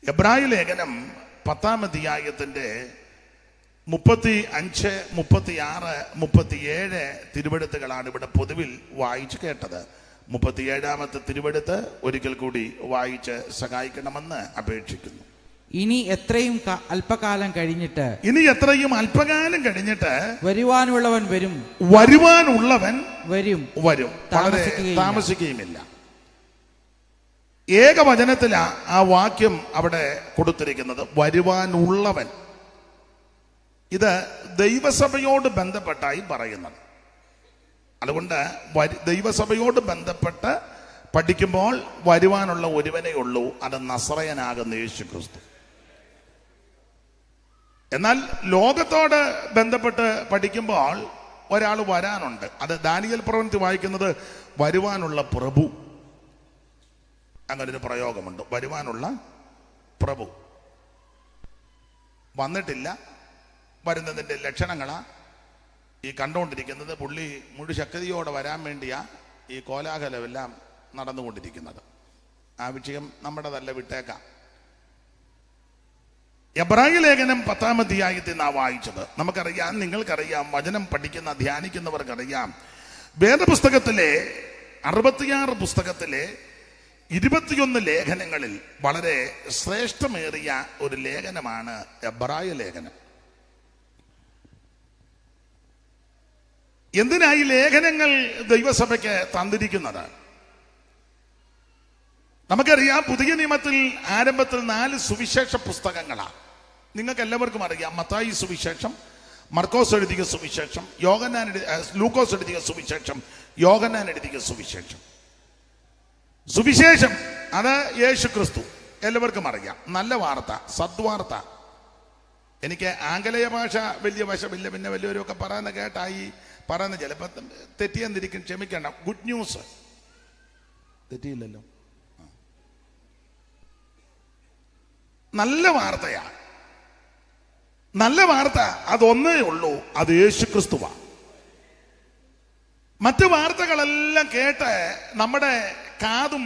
എബ്രായ ലേഖനം 10-ാം അധ്യായത്തിന്റെ 35, 36, 37 തിരുവെടുത്തുകളാണ് ഇവിടെ പൊതുവിൽ വായിച്ചു കേട്ടത്. 37-ാമത്തെ തിരുവെടുത്ത് ഒരിക്കൽ കൂടി വായിച്ച് സഹായിക്കണമെന്ന് അപേക്ഷിക്കുന്നു. ഇനി എത്രയും അല്പകാലം കഴിഞ്ഞിട്ട് വരുവാനുള്ളവൻ വരും വരും താമസിക്കുകയുമില്ല. ഏകവചനത്തിലാ ആ വാക്യം അവിടെ കൊടുത്തിരിക്കുന്നത്, വരുവാനുള്ളവൻ. ഇത് ദൈവസഭയോട് ബന്ധപ്പെട്ടായി പറയുന്നത്. അതുകൊണ്ട് ദൈവസഭയോട് ബന്ധപ്പെട്ട് പഠിക്കുമ്പോൾ വരുവാനുള്ള ഒരുവനേ ഉള്ളൂ, അത് നസറയനാകുന്ന യേശു ക്രിസ്തു. എന്നാൽ ലോകത്തോട് ബന്ധപ്പെട്ട് പഠിക്കുമ്പോൾ ഒരാൾ വരാനുണ്ട്. അത് ദാനിയേൽ പ്രവൃത്തി വായിക്കുന്നത് വരുവാനുള്ള പ്രഭു. അങ്ങനൊരു പ്രയോഗമുണ്ട്, വരുവാനുള്ള പ്രഭു. വന്നിട്ടില്ല, വരുന്നതിൻ്റെ ലക്ഷണങ്ങളാ ഈ കണ്ടുകൊണ്ടിരിക്കുന്നത്. പുള്ളി മുഴു ശക്തിയോടെ വരാൻ വേണ്ടിയാ ഈ കോലാഹലമെല്ലാം നടന്നുകൊണ്ടിരിക്കുന്നത്. ആ വിഷയം നമ്മുടെതല്ല, വിട്ടേക്കാം. എബ്രായ ലേഖനം 10-ാം അധ്യായത്തിൽ നാം വായിച്ചത് നമുക്കറിയാം, നിങ്ങൾക്കറിയാം, വചനം പഠിക്കുന്ന ധ്യാനിക്കുന്നവർക്കറിയാം. വേദപുസ്തകത്തിലെ 66 പുസ്തകത്തിലെ 21 ലേഖനങ്ങളിൽ വളരെ ശ്രേഷ്ഠമേറിയ ഒരു ലേഖനമാണ് എബ്രായ ലേഖനം. എന്തിനായി ലേഖനങ്ങൾ ദൈവസഭയ്ക്ക് തന്നിരിക്കുന്നത്? നമുക്കറിയാം, പുതിയ നിയമത്തിൽ ആരംഭത്തിൽ 4 സുവിശേഷ പുസ്തകങ്ങളാണ്. നിങ്ങൾക്ക് എല്ലാവർക്കും അറിയാം, മത്തായി സുവിശേഷം, മർക്കോസ് എഴുതിയ സുവിശേഷം, ലൂക്കോസ് എഴുതിയ സുവിശേഷം, യോഹന്നാൻ എഴുതിയ സുവിശേഷം. സുവിശേഷം അത് യേശു ക്രിസ്തു, എല്ലാവർക്കും അറിയാം. നല്ല വാർത്ത, സദ്വാർത്ത. എനിക്ക് ആംഗലേയ ഭാഷ വലിയ വശമില്ല, പിന്നെ വലിയവരൊക്കെ പറയുന്ന കേട്ടായി പറയുന്ന ചിലപ്പോൾ തെറ്റിയെന്നിരിക്കും, ക്ഷമിക്കേണ്ട. ഗുഡ് ന്യൂസ് തെറ്റിയില്ലല്ലോ, നല്ല വാർത്തയാ. നല്ല വാർത്ത അതൊന്നേ ഉള്ളൂ, അത് യേശു ക്രിസ്തുവാ. മറ്റു വാർത്തകളെല്ലാം കേട്ട് നമ്മുടെ കാതും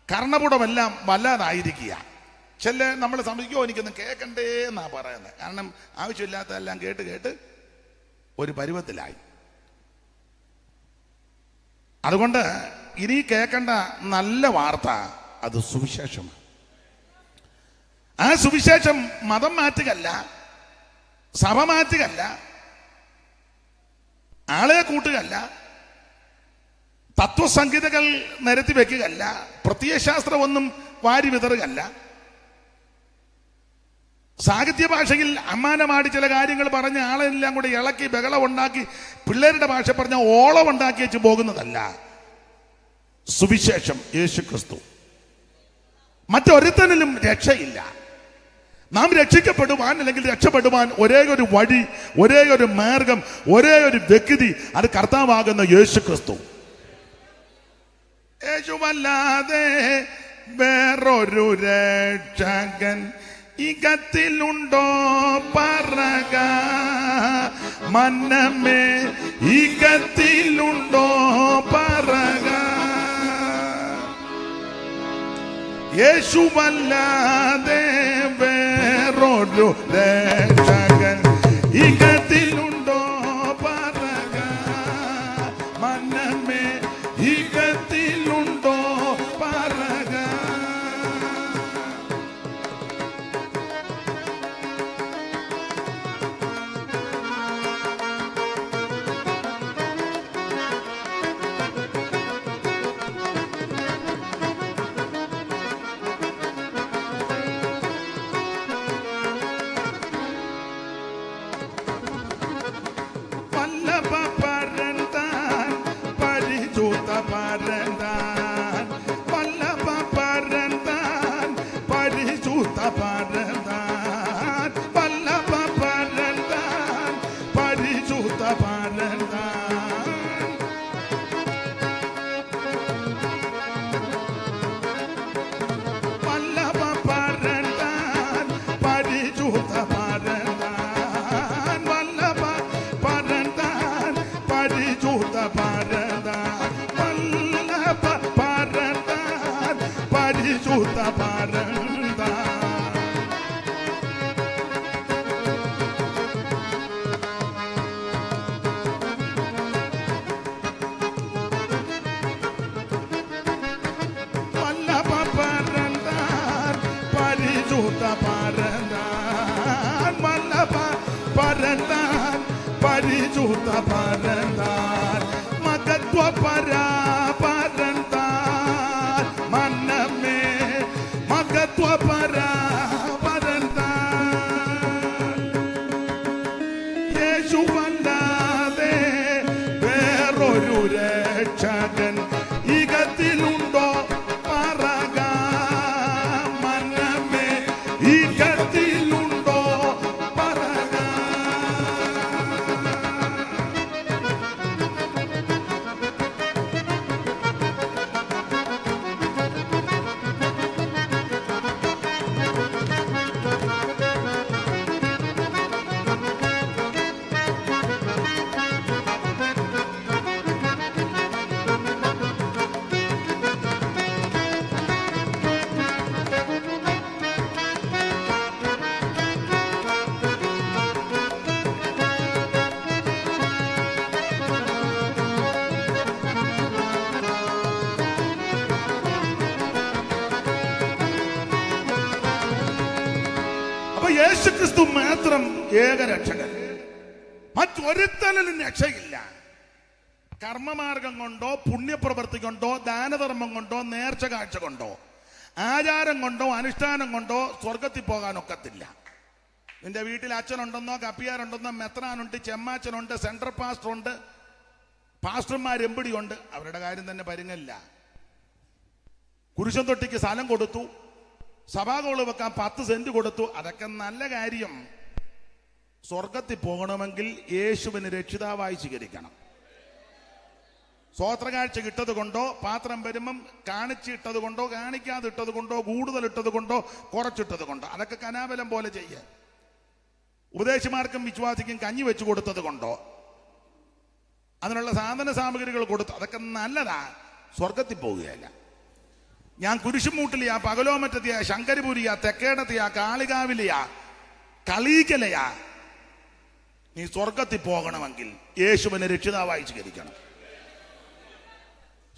കർണപുടമെല്ലാം വല്ലാതായിരിക്കുക. ചില നമ്മൾ സംബന്ധിക്കോ എനിക്കൊന്നും കേൾക്കണ്ടേ എന്നാ പറയുന്നത്. കാരണം ആവശ്യമില്ലാത്തതെല്ലാം കേട്ട് കേട്ട് ഒരു പരുവത്തിലായി. അതുകൊണ്ട് ഇനി കേൾക്കേണ്ട നല്ല വാർത്ത അത് സുവിശേഷമാണ്. ആ സുവിശേഷം മതം മാറ്റുകയല്ല, സഭ മാറ്റുകയല്ല, ആളെ കൂട്ടുകയല്ല, തത്വസംഹിതകൾ നിരത്തി വെക്കുകയല്ല, പ്രത്യയശാസ്ത്രമൊന്നും വാരി വിതറുകയല്ല. സാഹിത്യ ഭാഷയിൽ അമ്മാനമാടി ചില കാര്യങ്ങൾ പറഞ്ഞ് ആളെല്ലാം കൂടി ഇളക്കി ബഹളം ഉണ്ടാക്കി പിള്ളേരുടെ ഭാഷ പറഞ്ഞ ഓളം ഉണ്ടാക്കി വെച്ച് പോകുന്നതല്ല സുവിശേഷം. യേശു ക്രിസ്തു. മറ്റൊരുത്തനിലും രക്ഷയില്ല. നാം രക്ഷിക്കപ്പെടുവാൻ അല്ലെങ്കിൽ രക്ഷപ്പെടുവാൻ ഒരേ ഒരു വഴി, ഒരേ ഒരു മാർഗം, ഒരേ ഒരു വ്യക്തി, അത് കർത്താവാകുന്ന യേശു ക്രിസ്തു. യേശുവല്ലാതെ വേറൊരു രക്ഷകൻ ഇകത്തിലുണ്ടോ പറക മന്നമേ, ഇകത്തിലുണ്ടോ പറക. യേശുവല്ലാതെ വേറൊരു രക്ഷകൻ ഇകത്തിലുണ്ടോ പറക മന്നമേ, ഇകത്തിലുണ്ടോ പറക. പരിശുദ്ധ പരന്താൻ മകത്വ പരാ പരന്താൻ മനമേ മകത്വ പരാ പരന്താൻ യേശുവല്ലാതെ വേറൊരു രക്ഷകൻ ഇകത്തിലുണ്ടോ പറക മനമേ ഇകത്തിലുണ്ടോ പറക. അപ്പൊ യേശുക്രിസ്തു മാത്രം ഏകരക്ഷകൻ, മറ്റൊരുത്തനും രക്ഷയില്ല. കർമ്മമാർഗം കൊണ്ടോ പുണ്യപ്രവൃത്തി കൊണ്ടോ ദാനധർമ്മം കൊണ്ടോ നേർച്ച കാഴ്ച കൊണ്ടോ ആചാരം കൊണ്ടോ അനുഷ്ഠാനം കൊണ്ടോ സ്വർഗത്തിൽ പോകാനൊക്കത്തില്ല. നിന്റെ വീട്ടിൽ അച്ഛനുണ്ടെന്നോ കപ്പിയാരുണ്ടെന്നോ മെത്രാനുണ്ട്, ചെമ്മാച്ചനുണ്ട്, സെൻട്രൽ പാസ്റ്റർ ഉണ്ട്, പാസ്റ്റർമാരെമ്പടിയുണ്ട്, അവരുടെ കാര്യം തന്നെ പരുങ്ങല്ല. കുരിശൻ തൊട്ടിക്ക് സ്ഥലം കൊടുത്തു, സഭാകോള് വെക്കാൻ 10 സെന്റ് കൊടുത്തു, അതൊക്കെ നല്ല കാര്യം. സ്വർഗത്തിൽ പോകണമെങ്കിൽ യേശുവിന് രക്ഷിതാവായി സ്വീകരിക്കണം. സ്വോത്രകാഴ്ച കിട്ടത് കൊണ്ടോ പാത്രം വരുമ്പം കാണിച്ചിട്ടത് കൊണ്ടോ കാണിക്കാതെ ഇട്ടത് കൊണ്ടോ കൂടുതൽ ഇട്ടത് കൊണ്ടോ കുറച്ചിട്ടത് കൊണ്ടോ അതൊക്കെ കനാബലം പോലെ ചെയ്യാൻ. ഉപദേശിമാർക്കും വിശ്വാസിക്കും കഞ്ഞി വെച്ച് കൊടുത്തത് കൊണ്ടോ അതിനുള്ള സാധന സാമഗ്രികൾ കൊടുത്തു, അതൊക്കെ നല്ലതാ. സ്വർഗത്തിൽ പോവുകയല്ല. ഞാൻ കുരിശുമൂട്ടിലെയാ, പകലോമറ്റത്തെയാ, ശങ്കരപുരിയാ, തെക്കേടത്തെയാ, കാളികാവിലെയാ, കളീക്കലയാ, നീ സ്വർഗത്തിൽ പോകണമെങ്കിൽ യേശുവിനെ രക്ഷിതാവായി സ്വീകരിക്കണം.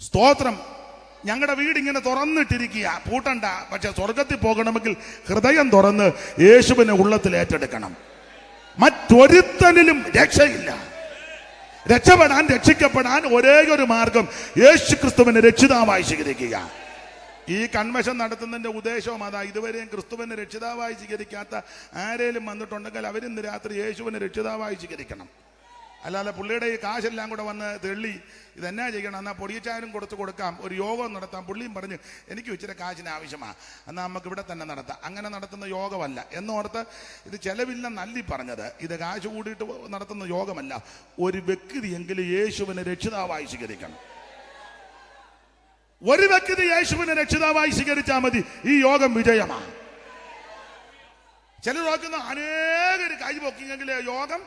സ്തോത്രം. ഞങ്ങളുടെ വീടിങ്ങനെ തുറന്നിട്ടിരിക്കുക, പൂട്ടണ്ട. പക്ഷെ സ്വർഗത്തിൽ പോകണമെങ്കിൽ ഹൃദയം തുറന്ന് യേശുവിനെ ഉള്ളത്തിൽ ഏറ്റെടുക്കണം. മറ്റൊരുത്തനിലും രക്ഷയില്ല. രക്ഷപ്പെടാൻ, രക്ഷിക്കപ്പെടാൻ ഒരേ ഒരു മാർഗം യേശുക്രിസ്തുവിനെ രക്ഷിതാവായി സ്വീകരിക്കുക. ഈ കൺവെൻഷൻ നടത്തുന്നതിന്റെ ഉദ്ദേശവും അതാ. ഇതുവരെയും ക്രിസ്തുവിനെ രക്ഷിതാവായി സ്വീകരിക്കാത്ത ആരേലും വന്നിട്ടുണ്ടെങ്കിൽ അവരിന്ന് രാത്രി യേശുവിനെ രക്ഷിതാവായി സ്വീകരിക്കണം. അല്ലാതെ പുള്ളിയുടെ ഈ കാശെല്ലാം കൂടെ വന്ന് തെള്ളി ഇതെന്നാ ചെയ്യണം, എന്നാൽ പൊടിയച്ചാരും കൊടുക്കാം, ഒരു യോഗം നടത്താം. പുള്ളിയും പറഞ്ഞ് എനിക്ക് ഇച്ചിരി കാശിന് ആവശ്യമാണ്, എന്നാൽ നമുക്ക് ഇവിടെ തന്നെ നടത്താം. അങ്ങനെ നടത്തുന്ന യോഗമല്ല എന്നോർത്ത് ഇത് ചെലവില്ലെന്നല്ലി പറഞ്ഞത്. ഇത് കാശ് കൂടിയിട്ട് നടത്തുന്ന യോഗമല്ല. ഒരു വ്യക്തിയെങ്കിലും യേശുവിനെ രക്ഷിതാവായി സ്വീകരിക്കണം. ഒരു വ്യക്തി യേശുവിനെ രക്ഷിതാവായി സ്വീകരിച്ചാൽ മതി, ഈ യോഗം വിജയമാണ്. ചിലർ നോക്കുന്ന അനേകർ കൈ പൊക്കിയെങ്കിൽ യോഗം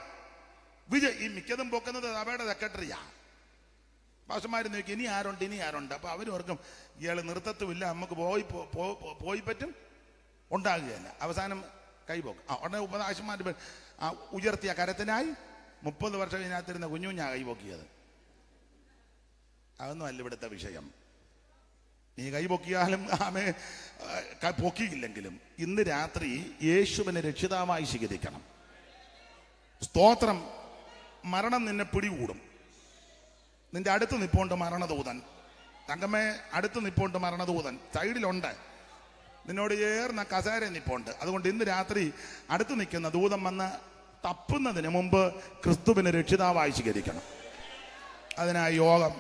വിജയ്. ഈ മിക്കതും പൊക്കുന്നത് സഭയുടെ സെക്രട്ടറിയാ. പാസ്റ്റർമാർ നോക്കി ഇനി ആരുണ്ട്. അപ്പൊ അവരോർക്കും ഇയാൾ നൃത്തത്വമില്ല, നമുക്ക് പോയി പറ്റും, ഉണ്ടാകുകയല്ല. അവസാനം കൈപോക്ക്. ഉടനെ ഉപദേശന്മാർ ഉയർത്തിയ കരത്തിനായി 30 വർഷം ഇതിനകത്തിരുന്ന കുഞ്ഞുഞ്ഞാ കൈപോക്കിയത്. അതൊന്നും അല്ല ഇവിടുത്തെ വിഷയം. നീ കൈ പൊക്കിയാലും ആമേ പൊക്കിയില്ലെങ്കിലും ഇന്ന് രാത്രി യേശുവിനെ രക്ഷിതാവായി സ്വീകരിക്കണം. സ്തോത്രം. മരണം നിന്നെ പിടികൂടും. നിന്റെ അടുത്ത് നിപ്പോണ്ട് മരണദൂതൻ. തങ്കമ്മേ, അടുത്ത് നിപ്പോണ്ട് മരണദൂതൻ, സൈഡിലുണ്ട്, നിന്നോട് ചേർന്ന കസേര നിപ്പോണ്ട്. അതുകൊണ്ട് ഇന്ന് രാത്രി അടുത്ത് നിൽക്കുന്ന ദൂതൻ വന്ന് തപ്പുന്നതിന് മുമ്പ് ക്രിസ്തുവിനെ രക്ഷിതാവായി സ്വീകരിക്കണം. അതിനായി യോഗം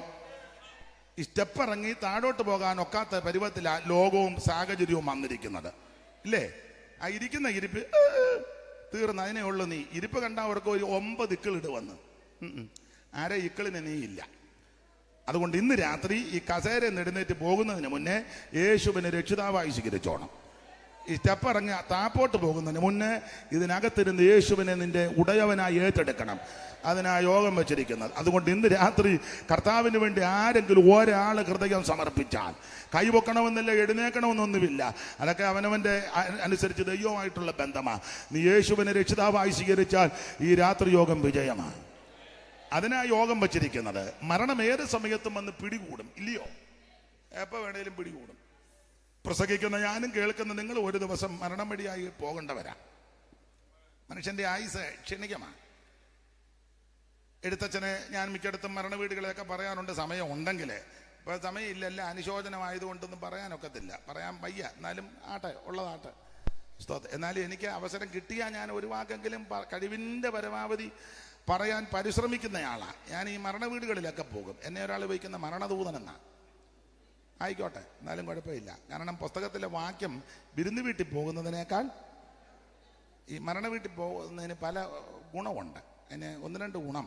ഈ സ്റ്റെപ്പ് ഇറങ്ങി താഴോട്ട് പോകാൻ ഒക്കാത്ത പരുവത്തിലാണ് ലോകവും സാഹചര്യവും വന്നിരിക്കുന്നത്, ഇല്ലേ? ആ ഇരിക്കുന്ന ഇരിപ്പ് തീർന്ന് അതിനെ ഉള്ളു. നീ ഇരിപ്പ് കണ്ടവർക്ക് ഒരു 9 ഇക്കിളിട് വന്ന് ആരെ ഇക്കിളിന് നീ ഇല്ല. അതുകൊണ്ട് ഇന്ന് രാത്രി ഈ കസേര നെടുന്നേറ്റ് പോകുന്നതിന് മുന്നേ യേശുവിനെ രക്ഷിതാവായി സ്വീകരിച്ചോണം. ഈ സ്റ്റെപ്പ് ഇറങ്ങി താപ്പോട്ട് പോകുന്നതിന് മുന്നേ ഇതിനകത്തിരുന്ന് യേശുവിനെ നിന്റെ ഉടയവനായി ഏറ്റെടുക്കണം. അതിനാ യോഗം വെച്ചിരിക്കുന്നത്. അതുകൊണ്ട് ഇന്ന് രാത്രി കർത്താവിന് വേണ്ടി ആരെങ്കിലും ഒരാൾ ഹൃദയം സമർപ്പിച്ചാൽ, കൈവെക്കണമെന്നില്ല, എഴുന്നേക്കണമെന്നൊന്നുമില്ല, അതൊക്കെ അവനവൻ്റെ അനുസരിച്ച് ദൈവമായിട്ടുള്ള ബന്ധമാണ്. നീ യേശുവിനെ രക്ഷിതാവായി സ്വീകരിച്ചാൽ ഈ രാത്രി യോഗം വിജയമാണ്. അതിനാ യോഗം വച്ചിരിക്കുന്നത്. മരണം ഏത് സമയത്തും വന്ന് പിടികൂടും, ഇല്ലയോ? എപ്പോൾ വേണേലും പിടികൂടും. പ്രസംഗിക്കുന്ന ഞാനും കേൾക്കുന്ന നിങ്ങൾ ഒരു ദിവസം മരണം വഴിയായി പോകേണ്ടവരാ. മനുഷ്യന്റെ ആയുസ് ക്ഷണികമാണ്. എഴുത്തച്ഛനെ ഞാൻ മിക്കയിടത്തും മരണ വീടുകളെയൊക്കെ പറയാറുണ്ട്, സമയം ഉണ്ടെങ്കിൽ. ഇപ്പോൾ സമയമില്ലല്ല, അനുശോചനമായതുകൊണ്ടൊന്നും പറയാനൊക്കത്തില്ല, പറയാൻ വയ്യ. എന്നാലും ആട്ടെ, ഉള്ളതാട്ടെ. എന്നാലും എനിക്ക് അവസരം കിട്ടിയാൽ ഞാൻ ഒരു വാക്കെങ്കിലും കഴിവിൻ്റെ പരമാവധി പറയാൻ പരിശ്രമിക്കുന്നയാളാണ്. ഞാൻ ഈ മരണ വീടുകളിലൊക്കെ പോകും. എന്നെ ഒരാൾ വയ്ക്കുന്ന മരണദൂതനെന്നാണ്. ആയിക്കോട്ടെ, എന്നാലും കുഴപ്പമില്ല. കാരണം പുസ്തകത്തിലെ വാക്യം വിരുന്ന് വീട്ടിൽ പോകുന്നതിനേക്കാൾ ഈ മരണ വീട്ടിൽ പോകുന്നതിന് പല ഗുണമുണ്ട്. അതിന് 1-2 ഗുണം.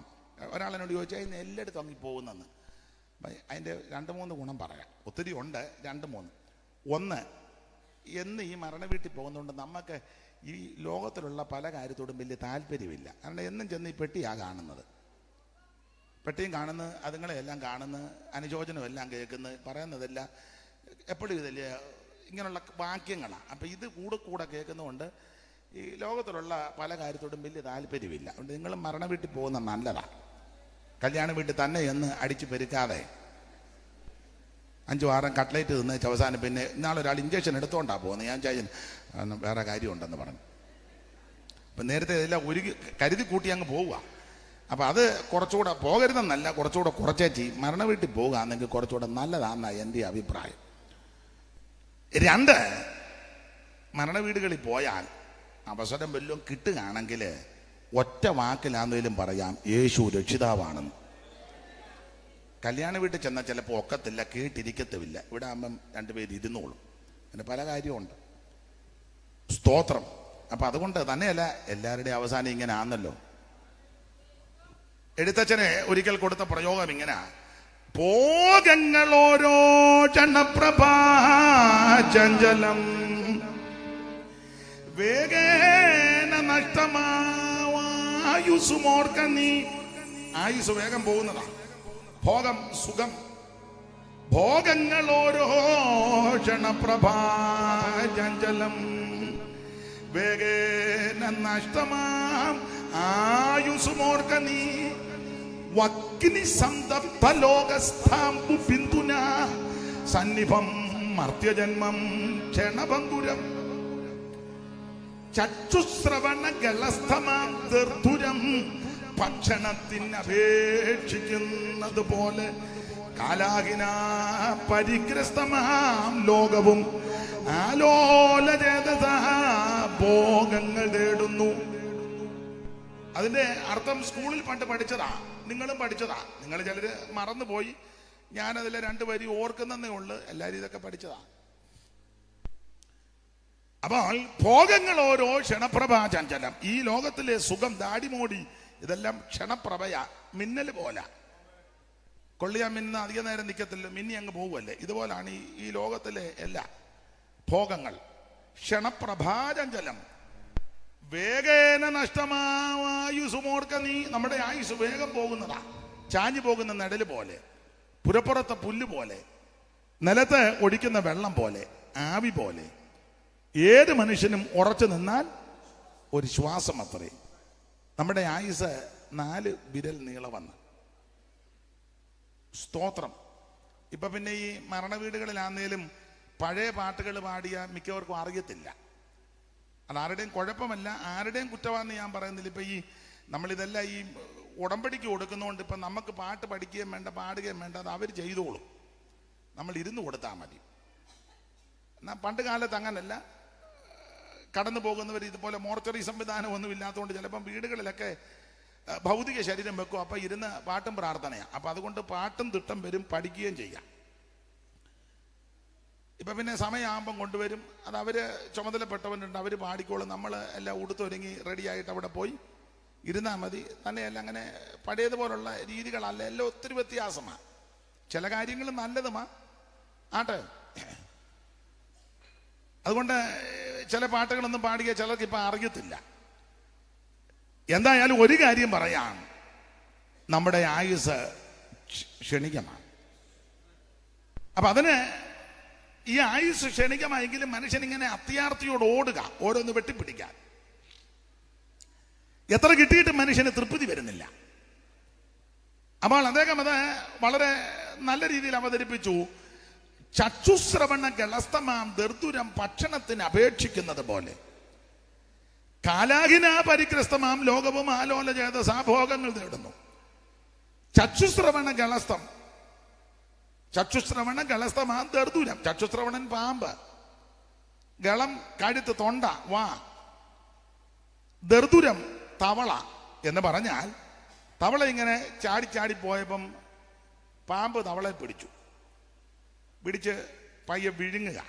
ഒരാളെന്നോട് ചോദിച്ചാൽ ഇന്ന് എല്ലായിടത്തും അങ്ങി പോകുന്നെന്ന്. അതിൻ്റെ 2-3 ഗുണം പറയാം. ഒത്തിരി ഉണ്ട്, 2-3. ഒന്ന്, എന്ന് ഈ മരണ വീട്ടിൽ പോകുന്നതുകൊണ്ട് നമുക്ക് ഈ ലോകത്തിലുള്ള പല കാര്യത്തോടും വലിയ താല്പര്യമില്ല. കാരണം എന്നും ചെന്ന് ഈ പെട്ടിയാണ് കാണുന്നത്, പെട്ടിയും കാണുന്നു, അതുങ്ങളെല്ലാം കാണുന്നു, അനുശോചനം എല്ലാം കേൾക്കുന്നു, പറയുന്നതെല്ലാം എപ്പോഴും ഇതല്ലേ ഇങ്ങനെയുള്ള വാക്യങ്ങളാണ്. അപ്പം ഇത് കൂടെ കേൾക്കുന്നതുകൊണ്ട് ഈ ലോകത്തിലുള്ള പല കാര്യത്തോടും വലിയ താല്പര്യമില്ല. അതുകൊണ്ട് നിങ്ങൾ മരണ വീട്ടിൽ പോകുന്ന നല്ലതാണ്. കല്യാണ വീട്ടിൽ തന്നെ എന്ന് അടിച്ചു പെരുക്കാതെ 5-6 കട്ട്ലേറ്റ് തിന്നേച്ച് അവസാനം പിന്നെ ഇന്നാളൊരാൾ ഇഞ്ചക്ഷൻ എടുത്തോണ്ടാണ് പോകുന്നത്. ഞാൻ ചായൻ വേറെ കാര്യമുണ്ടെന്ന് പറഞ്ഞു. അപ്പം നേരത്തെ ഇതെല്ലാം കരുതി കൂട്ടി അങ്ങ് പോവുക. അപ്പം അത് കുറച്ചുകൂടെ പോകരുതെന്നല്ല, കുറച്ചുകൂടെ കുറച്ചേച്ചി മരണ വീട്ടിൽ പോകുകയാണെങ്കിൽ കുറച്ചുകൂടെ നല്ലതാണെന്നാണ് എൻ്റെ അഭിപ്രായം. 2, മരണ വീടുകളിൽ പോയാൽ അവസരം വല്ലതും കിട്ടുകയാണെങ്കിൽ ഒറ്റ വാക്കിലാണെങ്കിലും പറയാം, യേശു രക്ഷിതാവാണെന്ന്. കല്യാണ വീട്ടിൽ ചെന്നാൽ ചിലപ്പോൾ ഒക്കത്തില്ല, കേട്ടിരിക്കത്തുമില്ല. ഇവിടെ ആകുമ്പം 2 പേര് ഇരുന്നോളും. പിന്നെ പല കാര്യമുണ്ട്. സ്തോത്രം. അപ്പം അതുകൊണ്ട് തന്നെയല്ല, എല്ലാവരുടെയും അവസാനം ഇങ്ങനെ ആണല്ലോ. എഴുത്തച്ഛനെ ഒരിക്കൽ കൊടുത്ത പ്രയോഗം ഇങ്ങനെ: പോകങ്ങളോരോ ചണപ്രഭാചഞ്ചലം വേഗേന നഷ്ടമായുസുമോർക്ക നീ. ആയുസ് വേഗം പോകുന്നതാണ്. ഭോഗം, സുഖം. ഭോഗങ്ങളോരോ ക്ഷണപ്രഭാചഞ്ചലം വേഗേന നഷ്ടമാം ആയുസുമോർക്ക നീ. വഗ്നി സന്തപ്ത ലോകസ്ഥാംബു ബിന്ദുന സന്നിഭം മർത്യജന്മം ക്ഷണഭംഗുരം. ചക്ഷുശ്രവണ ഗളസ്ഥമാം ദർധുരം ഭക്ഷണത്തിന് അപേക്ഷിക്കുന്നത് പോലെ കാലാഹിന പരിഗ്രസ്തമാം ലോകവും ആലോലചേതസ ഭോഗങ്ങൾ തേടുന്നു. അതിന്റെ അർത്ഥം സ്കൂളിൽ പണ്ട് പഠിച്ചതാ, നിങ്ങളും പഠിച്ചതാ. നിങ്ങൾ ചിലര് മറന്നുപോയി, ഞാനതിലെ 2 വരി ഓർക്കുന്നതേ ഉള്ളു. എല്ലാവരും ഇതൊക്കെ പഠിച്ചതാ. അപ്പോൾ ഭോഗങ്ങൾ ഓരോ ക്ഷണപ്രഭാചഞ്ചലം. ഈ ലോകത്തിലെ സുഖം, ദാടിമോടി, ഇതെല്ലാം ക്ഷണപ്രഭയാ, മിന്നൽ പോലെ. കൊള്ളിയാൻ മിന്നുന്ന അധിക നേരം നിൽക്കത്തില്ല, മിന്നി അങ്ങ് പോകുമല്ലേ. ഇതുപോലാണ് ഈ ലോകത്തിലെ എല്ലാ ഭോഗങ്ങൾ. ക്ഷണപ്രഭാചഞ്ചലം വേഗേന നഷ്ടമായുസുമോർക്ക നീ. നമ്മുടെ ആയുസ് വേഗം പോകുന്നതാ. ചാഞ്ഞു പോകുന്ന നെടല് പോലെ, പുരപ്പുറത്തെ പുല്ല് പോലെ, നിലത്ത് ഒഴിക്കുന്ന വെള്ളം പോലെ, ആവി പോലെ. ഏത് മനുഷ്യനും ഉറച്ചു നിന്നാൽ ഒരു ശ്വാസം അത്രേ. നമ്മുടെ ആയുസ് 4 വിരൽ നീളവന്ന്. സ്തോത്രം. ഇപ്പൊ പിന്നെ ഈ മരണ വീടുകളിലാന്നേലും പഴയ പാട്ടുകൾ പാടിയ മിക്കവർക്കും അറിയത്തില്ല. അതാരുടെയും കുഴപ്പമല്ല, ആരുടെയും കുറ്റമാണെന്ന് ഞാൻ പറയുന്നില്ല. ഇപ്പൊ ഈ നമ്മളിതെല്ലാം ഈ ഉടമ്പടിക്ക് കൊടുക്കുന്നതുകൊണ്ട് ഇപ്പം നമുക്ക് പാട്ട് പഠിക്കുകയും വേണ്ട, പാടുകയും വേണ്ട, അത് അവർ ചെയ്തോളും. നമ്മൾ ഇരുന്ന് കൊടുത്താൽ മതി. എന്നാൽ പണ്ട് കാലത്ത് അങ്ങനല്ല. കടന്നു പോകുന്നവർ ഇതുപോലെ മോർച്ചറി സംവിധാനം ഒന്നും ഇല്ലാത്തതുകൊണ്ട് ചിലപ്പം വീടുകളിലൊക്കെ ഭൗതിക ശരീരം വെക്കും. അപ്പം ഇരുന്ന് പാട്ടും പ്രാർത്ഥനയാണ്. അപ്പം അതുകൊണ്ട് പാട്ടും തിട്ടം വരും, പഠിക്കുകയും ചെയ്യാം. ഇപ്പം പിന്നെ സമയമാകുമ്പം കൊണ്ടുവരും. അത് അവർ ചുമതലപ്പെട്ടവരുണ്ട്, അവർ പാടിക്കോളും. നമ്മൾ എല്ലാം ഉടുത്തൊരുങ്ങി റെഡിയായിട്ട് അവിടെ പോയി ഇരുന്നാൽ മതി. തന്നെയല്ല, അങ്ങനെ പഴയതുപോലുള്ള രീതികളല്ല, എല്ലാം ഒത്തിരി വ്യത്യാസമാണ്. ചില കാര്യങ്ങൾ നല്ലതുമാ ആട്ടെ. അതുകൊണ്ട് ചില പാട്ടുകളൊന്നും പാടിയ ചിലർക്ക് ഇപ്പം അറിയത്തില്ല. എന്തായാലും ഒരു കാര്യം പറയാം, നമ്മുടെ ആയുസ് ക്ഷണികമാണ്. അപ്പം അതിന് ഈ ആയുസ് ക്ഷണികമായെങ്കിലും മനുഷ്യനിങ്ങനെ അത്യാർത്ഥിയോട് ഓടുക, ഓരോന്ന് വെട്ടിപ്പിടിക്കാൻ. എത്ര കിട്ടിയിട്ട് മനുഷ്യന് തൃപ്തി വരുന്നില്ല. അപ്പോൾ അദ്ദേഹം അത് വളരെ നല്ല രീതിയിൽ അവതരിപ്പിച്ചു. ചക്ഷുശ്രവണ ഗളസ്തമാം ദർദുരം ഭക്ഷണത്തിന് അപേക്ഷിക്കുന്നത് പോലെ കാലാഹിന പരിഗ്രസ്തമാം ലോകവും ആലോല ചേതസാ ഭോഗങ്ങൾ തേടുന്നു. ചക്ഷുശ്രവണ ഗളസ്തം, ചക്ഷുശ്രവണ ഗളസ്തമാ ദർദൂരം. ചക്ഷുശ്രവണൻ പാമ്പ്, ഗളം കഴുത്ത്, തൊണ്ട, വാ. ദർദുരം തവള എന്ന് പറഞ്ഞാൽ തവള ഇങ്ങനെ ചാടി ചാടി പോയപ്പം പാമ്പ് തവളയെ പിടിച്ച് പയ്യെ വിഴുങ്ങുക.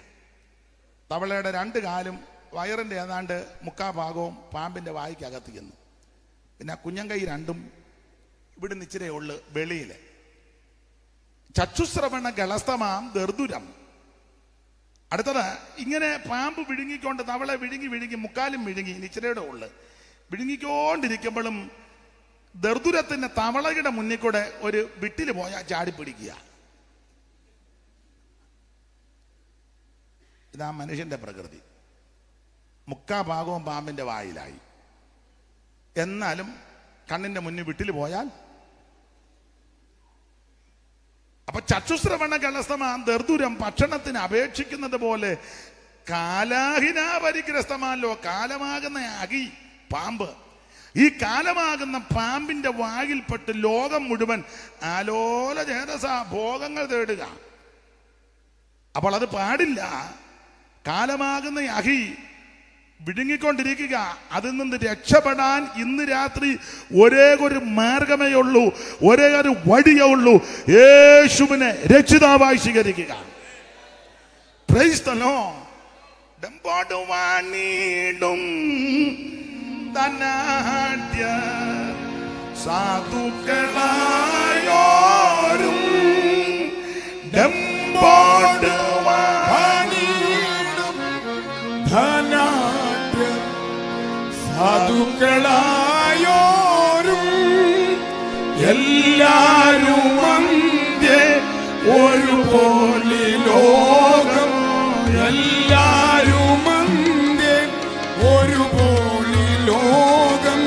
തവളയുടെ 2 കാലും വയറിൻ്റെ ഏതാണ്ട് 3/4 ഭാഗവും പാമ്പിൻ്റെ വായ്ക്കകത്ത് ചെന്നു. പിന്നെ കുഞ്ഞങ്കൈ 2ഉം ഇവിടുന്ന് ഇച്ചിരി ഉള്ളു വെളിയിൽ. ചക്ഷുശ്രവണ ഗളസ്തമാം ദർദുരം. അടുത്തത് ഇങ്ങനെ പാമ്പ് വിഴുങ്ങിക്കൊണ്ട് തവളെ വിഴുങ്ങി 3/4 വിഴുങ്ങി ഇച്ചിരയുടെ ഉള്ളു വിഴുങ്ങിക്കൊണ്ടിരിക്കുമ്പോഴും ദർദുരത്തിന്റെ തവളയുടെ മുന്നിൽ കൂടെ ഒരു വിട്ടിൽ പോയാൽ ചാടിപ്പിടിക്കുക. ഇതാ മനുഷ്യന്റെ പ്രകൃതി. 3/4 ഭാഗവും പാമ്പിന്റെ വായിലായി. എന്നാലും കണ്ണിന്റെ മുന്നിൽ വിട്ടിൽ പോയാൽ. അപ്പൊ ചക്ഷുശ്രവണ ഗളസ്തമാ ദർദുരം ഭക്ഷണത്തിന് അപേക്ഷിക്കുന്നത് പോലെ കാലാഹിന പരിഗ്രസ്തമാല്ലോ. കാലമാകുന്ന അകി പാമ്പ്, ഈ കാലമാകുന്ന പാമ്പിന്റെ വായിൽപ്പെട്ട് ലോകം മുഴുവൻ ആലോല ചേതസ ഭോഗങ്ങൾ തേടുക. അപ്പോൾ അത് പാടില്ല. കാലമാകുന്ന അഹി വിഴുങ്ങിക്കൊണ്ടിരിക്കുക. അതിൽ നിന്ന് രക്ഷപ്പെടാൻ ഇന്ന് രാത്രി ഒരേ ഒരു മാർഗമേ ഉള്ളൂ, ഒരേ ഒരു വഴിയേ ഉള്ളൂ. യേശുവിനെ രക്ഷിതാവായി സ്വീകരിക്കുക. Praise the Lord. ഡംബോടുവാണിടും ധനാഢ്യ സാധുക്കളായോരും ഡംബോടുവാണിടും ധനാഢ്യ സാധുക്കളായോരും എല്ലാരും അന്ത്യേ ഒരുപോലെ ലോകം. എല്ലാരും അന്ത്യേ ഒരുപോലെ ലോകം.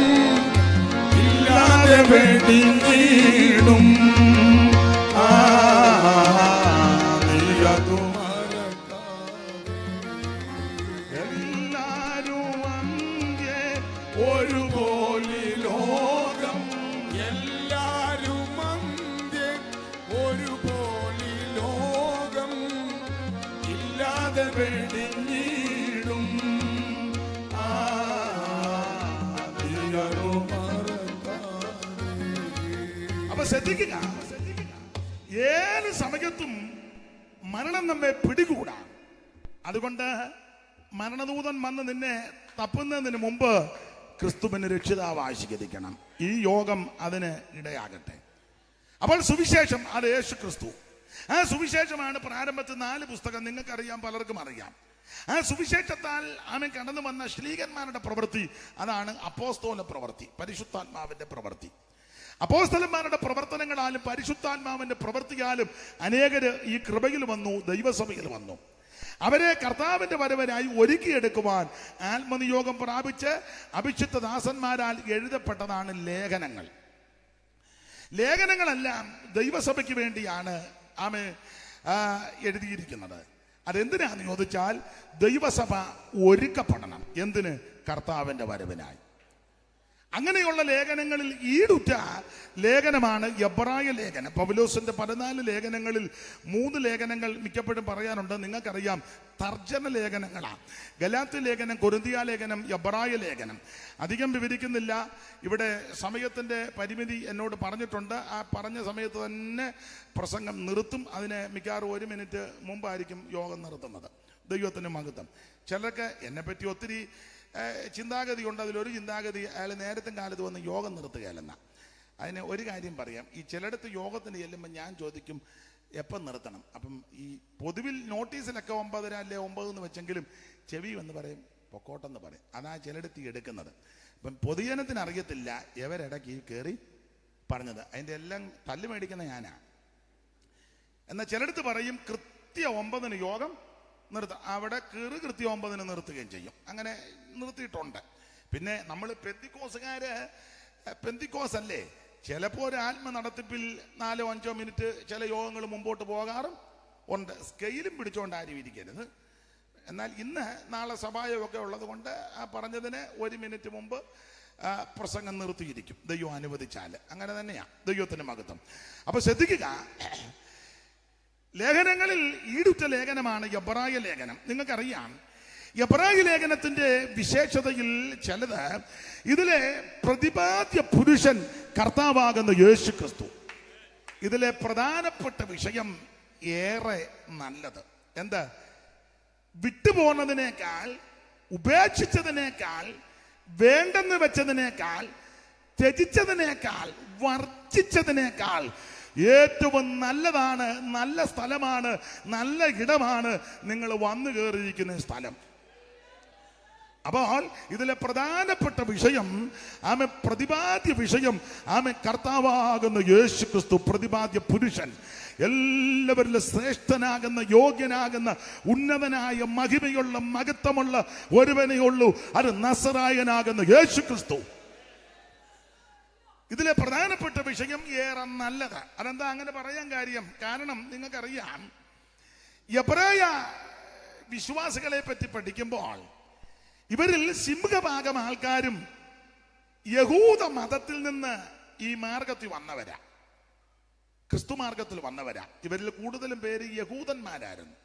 ഇല്ലാതെ വെടിഞ്ഞിടും ഒരുപോലെ ലോകം. എല്ലാരും അന്ത്യേ ഒരുപോലെ ലോകം. ഇല്ലാതെ വെടിഞ്ഞിടും അപ്പൊ ശ്രദ്ധിക്കുക, ഏത് സമയത്തും മരണം നമ്മെ പിടികൂടാം. അതുകൊണ്ട് മരണദൂതൻ വന്ന് നിന്നെ തപ്പുന്നതിന് മുമ്പ് ക്രിസ്തുവിനെ രക്ഷിതാവായി സ്വീകരിക്കണം. ഈ യോഗം അതിന് ഇടയാകട്ടെ. അപ്പോൾ സുവിശേഷം അത് യേശു ക്രിസ്തു. ആ സുവിശേഷമാണ് പ്രാരംഭത്തിൽ 4 പുസ്തകം നിങ്ങൾക്കറിയാം, പലർക്കും അറിയാം. ആ സുവിശേഷത്താൽ അവൻ കടന്നു വന്ന ശ്ലീഹന്മാരുടെ പ്രവൃത്തി, അതാണ് അപ്പോസ്തല പ്രവൃത്തി, പരിശുദ്ധാത്മാവിന്റെ പ്രവൃത്തി. അപ്പോസ്തലന്മാരുടെ പ്രവർത്തനങ്ങളാലും പരിശുദ്ധാത്മാവിന്റെ പ്രവൃത്തിയാലും അനേകര് ഈ കൃപയിൽ വന്നു, ദൈവസഭയിൽ വന്നു. അവരെ കർത്താവിന്റെ വരവനായി ഒരുക്കിയെടുക്കുവാൻ ആത്മനിയോഗം പ്രാപിച്ച് അഭിഷിക്ത ദാസന്മാരാൽ എഴുതപ്പെട്ടതാണ് ലേഖനങ്ങൾ. ലേഖനങ്ങളെല്ലാം ദൈവസഭയ്ക്ക് വേണ്ടിയാണ് ആമേ എഴുതിയിരിക്കുന്നത്. അതെന്തിനാന്ന് ചോദിച്ചാൽ ദൈവസഭ ഒരുക്കപ്പെടണം. എന്തിന്? കർത്താവിന്റെ വരവിനായി. അങ്ങനെയുള്ള ലേഖനങ്ങളിൽ ഈടുറ്റ ലേഖനമാണ് എബ്രായ ലേഖനം. പൗലോസിന്റെ 14 ലേഖനങ്ങളിൽ 3 ലേഖനങ്ങൾ മിക്കപ്പോഴും പറയാനുണ്ട്. നിങ്ങൾക്കറിയാം, തർജ്ജമ ലേഖനങ്ങളാണ്. ഗലാത്യ ലേഖനം, കൊരിന്തിയ ലേഖനം, എബ്രായ ലേഖനം. അധികം വിവരിക്കുന്നില്ല. ഇവിടെ സമയത്തിന്റെ പരിമിതി എന്നോട് പറഞ്ഞിട്ടുണ്ട്. ആ പറഞ്ഞ സമയത്ത് തന്നെ പ്രസംഗം നിർത്തും. അതിന് മിക്കവാറും 1 മിനിറ്റ് മുമ്പായിരിക്കും യോഗം നിർത്തുന്നത്. ദൈവത്തിന് മഹത്വം. ചിലർക്ക് എന്നെപ്പറ്റി ഒത്തിരി ചിന്താഗതി ഉണ്ട്. അതിലൊരു ചിന്താഗതി, അയാൾ നേരത്തെ കാലത്ത് വന്ന് യോഗം നിർത്തുകയല്ലെന്ന. അതിന് ഒരു കാര്യം പറയാം. ഈ ചിലയിടത്ത് യോഗത്തിന് ചെല്ലുമ്പോൾ ഞാൻ ചോദിക്കും എപ്പം നിർത്തണം. അപ്പം ഈ പൊതുവിൽ നോട്ടീസിലൊക്കെ 9:30 അല്ലെ 9 എന്ന് വെച്ചെങ്കിലും ചെവി എന്ന് പറയും, പൊക്കോട്ടെന്ന് പറയും. അതാ ചിലയിടത്ത് എടുക്കുന്നത്. അപ്പം പൊതുജനത്തിന് അറിയത്തില്ല എവരിടയ്ക്ക് കയറി പറഞ്ഞത്. അതിൻ്റെ എല്ലാം തല്ല് മേടിക്കുന്ന ഞാനാ. എന്നാൽ ചിലയിടത്ത് പറയും കൃത്യം 9-ന് യോഗം നിർത്താം. അവിടെ കൃത്യം 9-ന് നിർത്തുകയും ചെയ്യും. അങ്ങനെ നിർത്തിയിട്ടുണ്ട്. പിന്നെ നമ്മൾ പെന്തിക്കോസ് അല്ലേ, ചിലപ്പോൾ ഒരു ആത്മ നടത്തിപ്പിൽ 4-5 മിനിറ്റ് ചില യോഗങ്ങൾ മുമ്പോട്ട് പോകാറും ഉണ്ട്. സ്കെയിലും പിടിച്ചുകൊണ്ട് ആരും ഇരിക്കരുത്. എന്നാൽ ഇന്ന് നാളെ സഭായോഗമൊക്കെ ഉള്ളത് കൊണ്ട് ആ പറഞ്ഞതിന് 1 മിനിറ്റ് മുമ്പ് പ്രസംഗം നിർത്തിയിരിക്കും, ദൈവം അനുവദിച്ചാൽ. അങ്ങനെ തന്നെയാ, ദൈവത്തിന് മഹത്വം. അപ്പൊ ശ്രദ്ധിക്കുക, ലേഖനങ്ങളിൽ ഈടുറ്റ ലേഖനമാണ് എബ്രായ ലേഖനം. നിങ്ങൾക്കറിയാം, എബ്രായ ലേഖനത്തിന്റെ വിശേഷതയിൽ ചിലത്, ഇതിലെ പ്രതിപാദ്യ പുരുഷൻ കർത്താവാകുന്ന യേശു ക്രിസ്തു. ഇതിലെ പ്രധാനപ്പെട്ട വിഷയം ഏറെ നല്ലത് എന്താ? വിട്ടുപോകുന്നതിനേക്കാൾ, ഉപേക്ഷിച്ചതിനേക്കാൾ, വേണ്ടെന്ന് വെച്ചതിനേക്കാൾ, ത്യജിച്ചതിനേക്കാൾ, വർജിച്ചതിനേക്കാൾ ഏറ്റവും നല്ലതാണ്, നല്ല സ്ഥലമാണ്, നല്ല ഇടമാണ് നിങ്ങൾ വന്നു കയറിയിരിക്കുന്ന സ്ഥലം. അപ്പോൾ ഇതിലെ പ്രധാനപ്പെട്ട വിഷയം, പ്രതിപാദ്യ വിഷയം, കർത്താവാകുന്ന യേശു ക്രിസ്തു, പ്രതിപാദ്യ പുരുഷൻ, എല്ലാവരിലും ശ്രേഷ്ഠനാകുന്ന, യോഗ്യനാകുന്ന, ഉന്നതനായ, മഹിമയുള്ള, മഹത്വമുള്ള ഒരുവനേ ഉള്ളൂ, അത് നസറായനാകുന്ന യേശു ക്രിസ്തു. ഇതിലെ പ്രധാനപ്പെട്ട വിഷയം ഏറെ നല്ലത്. അതെന്താ അങ്ങനെ പറയാൻ കാര്യം? കാരണം നിങ്ങൾക്കറിയാം, എബ്രായ വിശ്വാസികളെ പറ്റി പഠിക്കുമ്പോൾ ഇവരിൽ സിംഹഭാഗം ആൾക്കാരും യഹൂദ മതത്തിൽ നിന്ന് ഈ മാർഗത്തിൽ വന്നവരാ, ക്രിസ്തു മാർഗത്തിൽ വന്നവരാ. ഇവരിൽ കൂടുതലും പേര് യഹൂദന്മാരായിരുന്നു.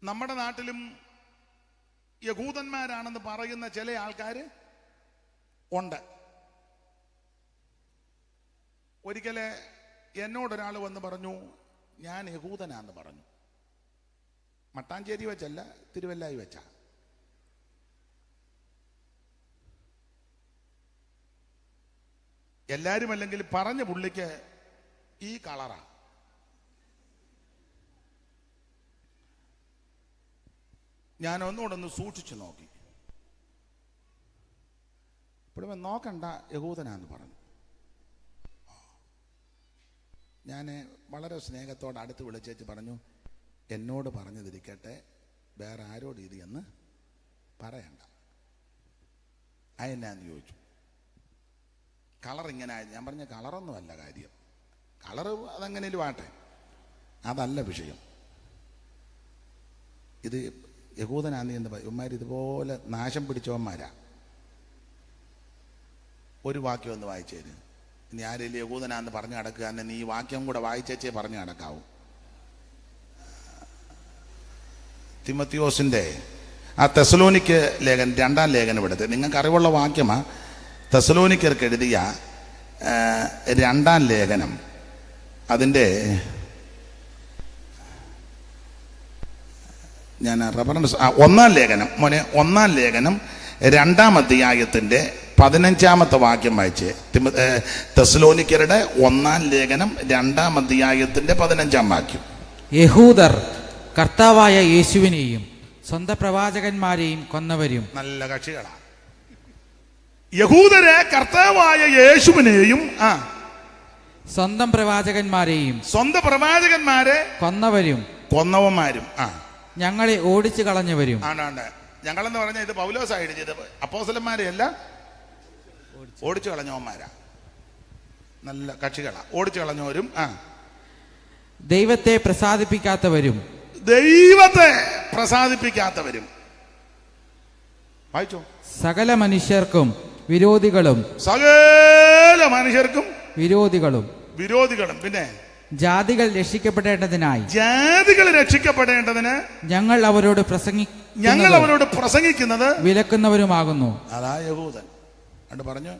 നമ്മുടെ നാട്ടിലും യഹൂദന്മാരാണെന്ന് പറയുന്ന ചില ആൾക്കാർ ഉണ്ട്. ഒരിക്കലെ എന്നോടൊരാൾ വന്ന് പറഞ്ഞു, ഞാൻ യഹൂദനാന്ന് പറഞ്ഞു. മട്ടാഞ്ചേരി വെച്ചല്ല, തിരുവല്ലായി വെച്ചാ. എല്ലാരും അല്ലെങ്കിൽ പറഞ്ഞ പുള്ളിക്ക് ഈ കളറാ. ഞാൻ ഒന്നുകൂടെ സൂക്ഷിച്ചു നോക്കി. ഇപ്പോഴും നോക്കണ്ട, യഹൂദനാന്ന് പറഞ്ഞു. ഞാൻ വളരെ സ്നേഹത്തോടെ അടുത്ത് വിളിച്ചേച്ച് പറഞ്ഞു, എന്നോട് പറഞ്ഞതിരിക്കട്ടെ, വേറെ ആരോട് ഇത് എന്ന് പറയണ്ട. അതെന്നാന്ന് ചോദിച്ചു. കളർ ഇങ്ങനെ. ഞാൻ പറഞ്ഞ കളറൊന്നുമല്ല കാര്യം, കളറ് അതെങ്ങനെയും ആട്ടെ, അതല്ല വിഷയം. ഇത് യഹൂദനാന്നി എന്ന് പറയും. ഇവന്മാർ ഇതുപോലെ നാശം പിടിച്ചവന്മാരാ. ഒരു വാക്യം ഒന്ന് വായിച്ചേര്. ഇനി ആരെങ്കിലും യഹൂദനാന്ന് പറഞ്ഞു നടക്കുക, എന്നെ നീ ഈ വാക്യം കൂടെ വായിച്ചേ പറഞ്ഞു നടക്കാവൂ. തിമോത്തിയോസിന്റെ ആ തെസലോനിക്ക് ലേഖനം, 2-ാം ലേഖനം എടുത്ത്, നിങ്ങൾക്ക് അറിവുള്ള വാക്യമാ. തെസലോനിക്കർക്ക് എഴുതിയ 2-ാം ലേഖനം, അതിൻ്റെ ഞാൻ റെഫറൻസ് 1-ാം ലേഖനം, മോനെ 1-ാം ലേഖനം 2-ാം അധ്യായത്തിൻ്റെ 15-ാമത്തെ വാക്യം വായിച്ച്. തെസലോനിക്കരുടെ 1-ാം ലേഖനം 2-ാം അധ്യായത്തിൻ്റെ 15-ാം വാക്യം. യഹൂദർ കർത്താവായ യേശുവിനെയും സ്വന്തം പ്രവാചകന്മാരെയും കൊന്നവരും. നല്ല കക്ഷികളാണ് യഹൂദരെ. കർത്താവായ യേശുവിനെയും സ്വന്തം പ്രവാചകന്മാരെയും, സ്വന്തം പ്രവാചകന്മാരെ കൊന്നവന്മാരും ഞങ്ങളെ ഓടിച്ചു കളഞ്ഞവരും. ആണ്ടാണ്ട് ഞങ്ങളെന്ന് പറഞ്ഞാൽ ഇത് പൗലോസാ എഴുതിയത്. അപ്പോസ്തലന്മാരെയല്ല, ഓടിച്ചു കളഞ്ഞവന്മാരാ. നല്ല കക്ഷികളാ, ഓടിച്ചു കളഞ്ഞവരും. ദൈവത്തെ പ്രസാദിപ്പിക്കാത്തവരും വായിച്ചോ. സകല മനുഷ്യർക്കും വിരോധികളും. പിന്നെ ജാതികൾ രക്ഷിക്കപ്പെടേണ്ടതിനായി, ഞങ്ങൾ അവരോട് പ്രസംഗിക്കുന്നത് വിലക്കുന്നവരുമാകുന്നു. അതാ യഹൂദൻ. അത് പറഞ്ഞു,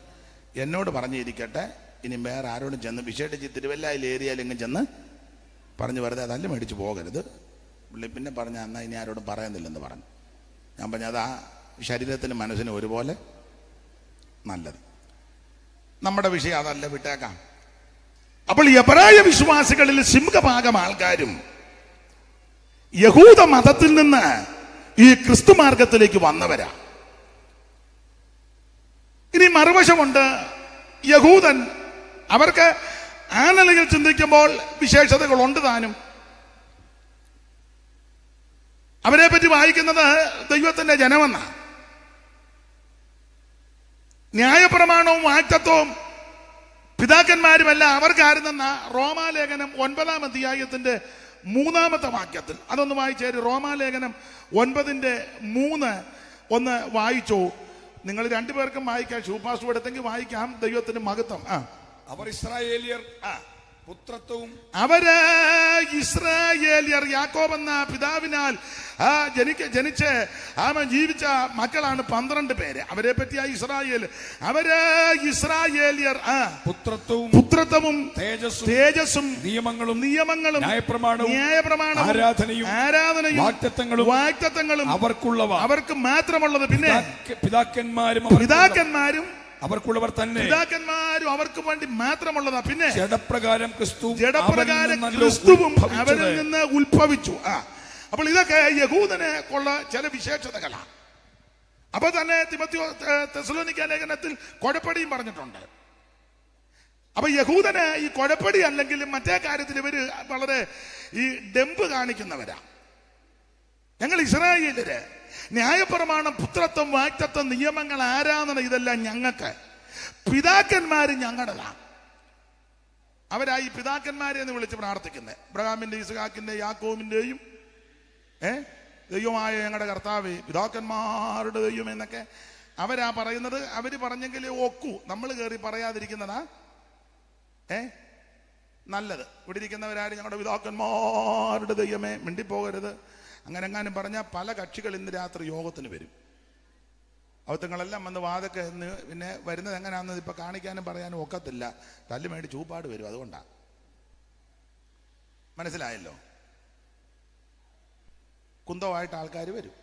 എന്നോട് പറഞ്ഞിരിക്കട്ടെ, ഇനി വേറെ ആരോടും ചെന്ന്, വിശേഷിച്ച് തിരുവല്ലായിൽ ഏരിയയിലെങ്കിലും ചെന്ന് പറഞ്ഞു വെറുതെ അതല്ല മേടിച്ച് പോകരുത്. പുള്ളി പിന്നെ പറഞ്ഞ എന്നാൽ ഇനി ആരോടും പറയുന്നില്ലെന്ന് പറഞ്ഞു. ഞാൻ പറഞ്ഞു, അതാ ശരീരത്തിനും മനസ്സിനും ഒരുപോലെ നല്ലത്. നമ്മുടെ വിഷയം അതല്ല, വിട്ടേക്കാം. അപ്പോൾ എബ്രായ വിശ്വാസികളിൽ സിംഹഭാഗം ആൾക്കാരും യഹൂദ മതത്തിൽ നിന്ന് ഈ ക്രിസ്തു മാർഗത്തിലേക്ക് വന്നവരാ. ഇനി മറുവശമുണ്ട് യഹൂദൻ. അവർക്ക് ആ നിലയിൽ ചിന്തിക്കുമ്പോൾ വിശേഷതകളുണ്ട് താനും. അവരെ പറ്റി വായിക്കുന്നത് ദൈവത്തിന്റെ ജനമെന്ന ന്യായപ്രമാണവും വാക്തത്വവും പിതാക്കന്മാരുമല്ല അവർക്കായിരുന്നെന്ന റോമാലേഖനം 9-ാം അധ്യായത്തിന്റെ 3-ാമത്തെ വാക്യത്തിൽ. അതൊന്ന് വായിച്ചേര്. റോമാലേഖനം 9:3 ഒന്ന് വായിച്ചോ. നിങ്ങൾ രണ്ടുപേർക്കും വായിക്കാം. ഷൂപാസ് എടുത്തെങ്കിൽ വായിക്കാം. ദൈവത്തിന് മഹത്വം. അവർ ഇസ്രായേലിയർ പുത്രത്വവും അവര് ഇസ്രായേലിയർ യാക്കോബ് എന്ന പിതാവിനാൽ ജനിച്ച് ജീവിച്ച മക്കളാണ് 12 പേര്. അവരെ പറ്റിയ ഇസ്രായേൽ. അവര് ഇസ്രായേലിയർ പുത്രത്വവും തേജസ്സും നിയമങ്ങളും ന്യായപ്രമാണവും ആരാധനയും വാഗ്ദത്തങ്ങളും അവർക്ക് മാത്രമുള്ളത്. പിന്നെ പിതാക്കന്മാരും അവർക്കുള്ളവർ തന്നെ. പിതാക്കന്മാരും അവർക്ക് വേണ്ടി മാത്രമുള്ളതാ. പിന്നെ ജഡപ്രകാരം ക്രിസ്തുവും അവരിൽ നിന്ന് ഉത്ഭവിച്ചു. അപ്പോൾ ഇതൊക്കെ യഹൂദനെ കൊള്ള ചില വിശേഷതകളാണ്. അപ്പൊ തന്നെ തെസ്സലോനിക്ക ലേഖനത്തിൽ കുഴപ്പടിയും പറഞ്ഞിട്ടുണ്ട്. അപ്പൊ യഹൂദന് ഈ കുഴപ്പടി അല്ലെങ്കിലും മറ്റേ കാര്യത്തിൽ ഇവര് വളരെ ഈ ഡെമ്പ് കാണിക്കുന്നവരാ. ഞങ്ങൾ ഇസ്രായേലര് ന്യായപ്രമാണം, പുത്രത്വം, വാഗ്ദത്തം, നിയമങ്ങൾ, ആരാധന, ഇതെല്ലാം ഞങ്ങൾക്ക്. പിതാക്കന്മാര് ഞങ്ങളുടെതാണ്. അവരായി പിതാക്കന്മാരെ എന്ന് വിളിച്ച് പ്രാർത്ഥിക്കുന്നത്. അബ്രഹാമിന്റെ, ഇസ്ഹാക്കിന്റെ, യാക്കോബിന്റെയും ദൈവമായ ഞങ്ങളുടെ കർത്താവേ, പിതാക്കന്മാരുടെ ദൈവം എന്നൊക്കെ അവരാ പറയുന്നത്. അവര് പറഞ്ഞെങ്കിലേ ഒക്കൂ. നമ്മൾ കയറി പറയാതിരിക്കുന്നതാ നല്ലത്. ഇവിടെ ഇരിക്കുന്നവരാരും ഞങ്ങളുടെ പിതാക്കന്മാരുടെ ദൈവമേ മിണ്ടിപ്പോകരുത്. അങ്ങനെ എങ്ങാനും പറഞ്ഞാൽ പല കക്ഷികൾ ഇന്ന് രാത്രി യോഗത്തിന് വരും. അവത്തങ്ങളെല്ലാം വന്ന് വാതൊക്കെ എന്ന് പിന്നെ വരുന്നത് എങ്ങനെയാണെന്ന് ഇപ്പൊ കാണിക്കാനും പറയാനും ഒക്കത്തില്ല. തല്ലുമേടി ചൂപ്പാട് വരും. അതുകൊണ്ടാണ്. മനസ്സിലായല്ലോ? കുന്തമായിട്ട് ആൾക്കാർ വരും.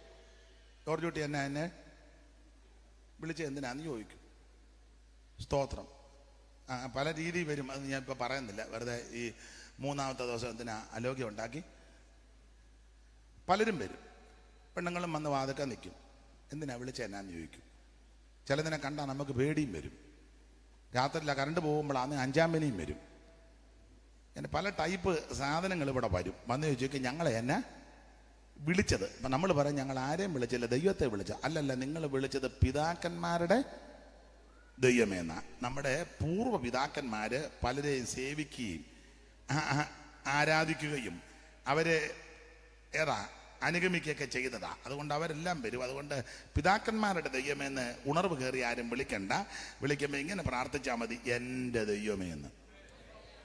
ജോർജ് കുട്ടി എന്നെ വിളിച്ച് എന്തിനാന്ന് ചോദിക്കും. സ്തോത്രം. പല രീതി വരും. അത് ഞാൻ ഇപ്പൊ പറയുന്നില്ല. വെറുതെ ഈ 3-ാമത്തെ ദിവസം എന്തിനാ അലോഗ്യം ഉണ്ടാക്കി. പലരും വരും. പെണ്ണുങ്ങളും വന്ന് വാതൊക്കെ നിൽക്കും. എന്തിനാ വിളിച്ച എന്നാന്ന് ചോദിക്കും. ചിലതിനെ കണ്ടാൽ നമുക്ക് പേടിയും വരും. രാത്രിയില്ല കറണ്ട് പോകുമ്പോഴാണ് 5-ാം പനിയും വരും. അങ്ങനെ പല ടൈപ്പ് സാധനങ്ങൾ ഇവിടെ വരും. വന്ന് ചോദിക്കും ഞങ്ങളെ എന്നാ വിളിച്ചത്. അപ്പം നമ്മൾ പറയും ഞങ്ങൾ ആരെയും വിളിച്ചില്ല, ദൈവത്തെ വിളിച്ച. അല്ലല്ല, നിങ്ങൾ വിളിച്ചത് പിതാക്കന്മാരുടെ ദൈവമേന്നാ. നമ്മുടെ പൂർവ്വ പിതാക്കന്മാര് പലരെയും സേവിക്കുകയും ആരാധിക്കുകയും അവരെ അനുഗമിക്കുകയൊക്കെ ചെയ്തതാ. അതുകൊണ്ട് അവരെല്ലാം വരും. അതുകൊണ്ട് പിതാക്കന്മാരുടെ ദൈവമെന്ന് ഉണർവ് കയറി ആരും വിളിക്കണ്ട. വിളിക്കുമ്പോൾ ഇങ്ങനെ പ്രാർത്ഥിച്ചാൽ മതി, എൻ്റെ ദൈവമേ എന്ന്.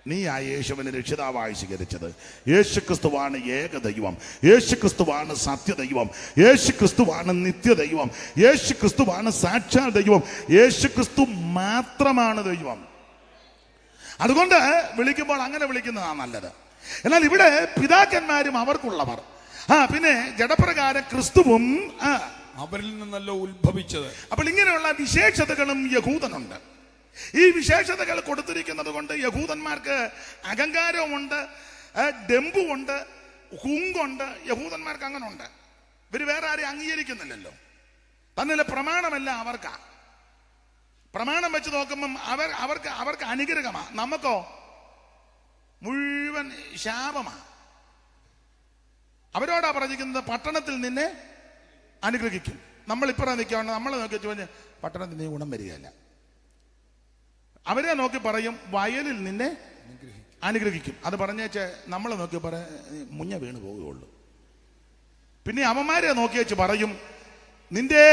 നീ ആ യേശുവിനെ രക്ഷിതാവായി സ്വീകരിച്ചത്. യേശുക്രിസ്തുവാണ് ഏക ദൈവം. യേശുക്രിസ്തുവാണ് സത്യദൈവം. യേശുക്രിസ്തുവാണ് നിത്യദൈവം. യേശുക്രിസ്തുവാണ് സാക്ഷാൽ ദൈവം. യേശുക്രിസ്തു മാത്രമാണ് ദൈവം. അതുകൊണ്ട് വിളിക്കുമ്പോൾ അങ്ങനെ വിളിക്കുന്നതാണ് നല്ലത്. എന്നാൽ ഇവിടെ പിതാക്കന്മാരും അവർക്കുള്ളവർ. പിന്നെ ജഡപ്രകാരം ക്രിസ്തുവും അവരിൽ നിന്നല്ല ഉത്ഭവിച്ചത്. അപ്പോൾ ഇങ്ങനെയുള്ള വിശേഷതകളും യഹൂദനുണ്ട്. ഈ വിശേഷതകൾ കൊടുത്തിരിക്കുന്നത് കൊണ്ട് യഹൂദന്മാർക്ക് അഹങ്കാരവുമുണ്ട്, ഡെമ്പുണ്ട്, ഹുങ്കുണ്ട്. യഹൂദന്മാർക്ക് അങ്ങനെ ഉണ്ട്. ഇവര് വേറെ ആരെയും അംഗീകരിക്കുന്നില്ലല്ലോ. തന്നില്ല പ്രമാണമല്ല അവർക്കാ. പ്രമാണം വെച്ച് നോക്കുമ്പം അവർക്ക് അനുഗ്രഹമാ. നമുക്കോ മുഴുവൻ ശാപമാ. അവരോടാ പറഞ്ഞിരിക്കുന്നത് പട്ടണത്തിൽ നിന്നെ അനുഗ്രഹിക്കും. നമ്മളിപ്പറ നിൽക്കുകയാണ്. നമ്മളെ നോക്കി വെച്ച് പട്ടണത്തിൽ നീ ഗുണം വരികയല്ല. അവരെ നോക്കി പറയും വയലിൽ നിന്നെ അനുഗ്രഹിക്കും. അത് പറഞ്ഞേച്ച് നമ്മളെ നോക്കി മുഞ്ഞ വീണ് പോവുകയുള്ളൂ. പിന്നെ അവന്മാരെ നോക്കി വെച്ച് പറയും നിന്റെ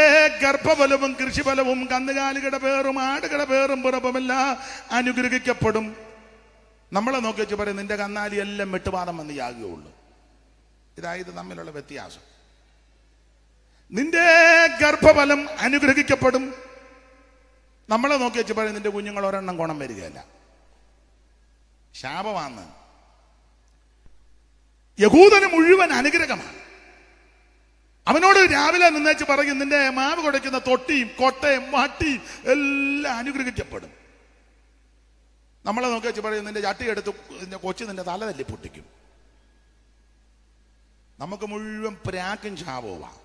ഗർഭഫലവും കൃഷിഫലവും കന്നുകാലികളുടെ പേറും ആടുകളുടെ പേറും പുറപ്പുമെല്ലാം അനുഗ്രഹിക്കപ്പെടും. നമ്മളെ നോക്കി വെച്ച് പറയും നിന്റെ കന്നാലി എല്ലാം വെട്ടുപാതം വന്ന് യാകുകയുള്ളൂ. ഇതായത് തമ്മിലുള്ള വ്യത്യാസം. നിന്റെ ഗർഭഫലം അനുഗ്രഹിക്കപ്പെടും. നമ്മളെ നോക്കി വെച്ച് പറയും നിന്റെ കുഞ്ഞുങ്ങൾ ഒരെണ്ണം ഗുണം വരികയല്ല, ശാപമാണ്. യഹൂദന് മുഴുവൻ അനുഗ്രഹമാണ്. അവനോട് രാവിലെ നിന്നേച്ച് പറയും നിന്റെ മാവ് കുടയ്ക്കുന്ന തൊട്ടിയും കൊട്ടയും വട്ടിയും എല്ലാം അനുഗ്രഹിക്കപ്പെടും. നമ്മളെ നോക്കി വെച്ച് പറയും നിന്റെ ചട്ടി എടുത്ത് നിന്റെ കൊച്ചു നിന്റെ തല തല്ലി പൊട്ടിക്കും. നമുക്ക് മുഴുവൻ പ്രാക്കും ശാപവുമാണ്,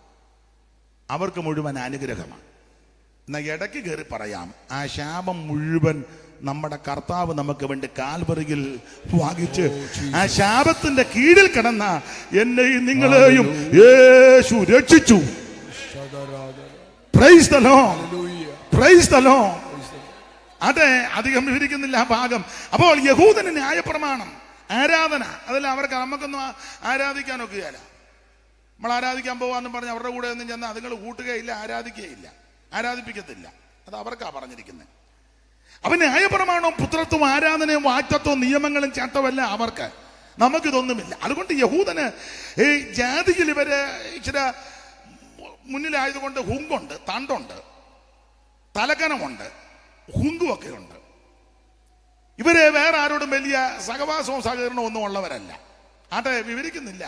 അവർക്ക് മുഴുവൻ അനുഗ്രഹമാണ്. എന്നാൽ ഇടയ്ക്ക് കയറി പറയാം, ആ ശാപം മുഴുവൻ നമ്മുടെ കർത്താവ് നമുക്ക് വേണ്ടി കാൽവറിയിൽ വാങ്ങിച്ച് ആ ശാപത്തിന്റെ കീഴിൽ കിടന്ന എന്നെയും നിങ്ങളെയും യേശു രക്ഷിച്ചു. Price the Lord, price the Lord. അതെ, അധികം വിവരിക്കുന്നില്ല ആ ഭാഗം. അപ്പോൾ യഹൂദന് ന്യായപ്രമാണം, ആരാധന, അതെല്ലാം അവർക്ക്. നമുക്കൊന്നും ആരാധിക്കാനൊക്കെയല്ല. നമ്മൾ ആരാധിക്കാൻ പോവാന്നും പറഞ്ഞ് അവരുടെ കൂടെ ഒന്നും ചെന്നാൽ അതുങ്ങൾ കൂട്ടുകയില്ല, ആരാധിക്കുകയില്ല. ആരാധിപ്പിക്കത്തില്ല. അത് അവർക്കാ പറഞ്ഞിരിക്കുന്നത്. അപ്പൊ ന്യായപ്രമാണവും പുത്രത്വവും ആരാധനയും വാറ്റത്വവും നിയമങ്ങളും ചട്ടമല്ല അവർക്ക്. നമുക്കിതൊന്നുമില്ല. അതുകൊണ്ട് യഹൂദന് ഈ ജാതിയിൽ ഇവര് ഇച്ചിരി മുന്നിലായതുകൊണ്ട് ഹുങ്കുണ്ട്, തണ്ടുണ്ട്, തലക്കനമുണ്ട്, ഹുങ്കുമൊക്കെ ഉണ്ട്. ഇവര് വേറെ ആരോടും വലിയ സഹവാസവും സഹകരണവും ഒന്നും ഉള്ളവരല്ല. ആട്ടെ, വിവരിക്കുന്നില്ല.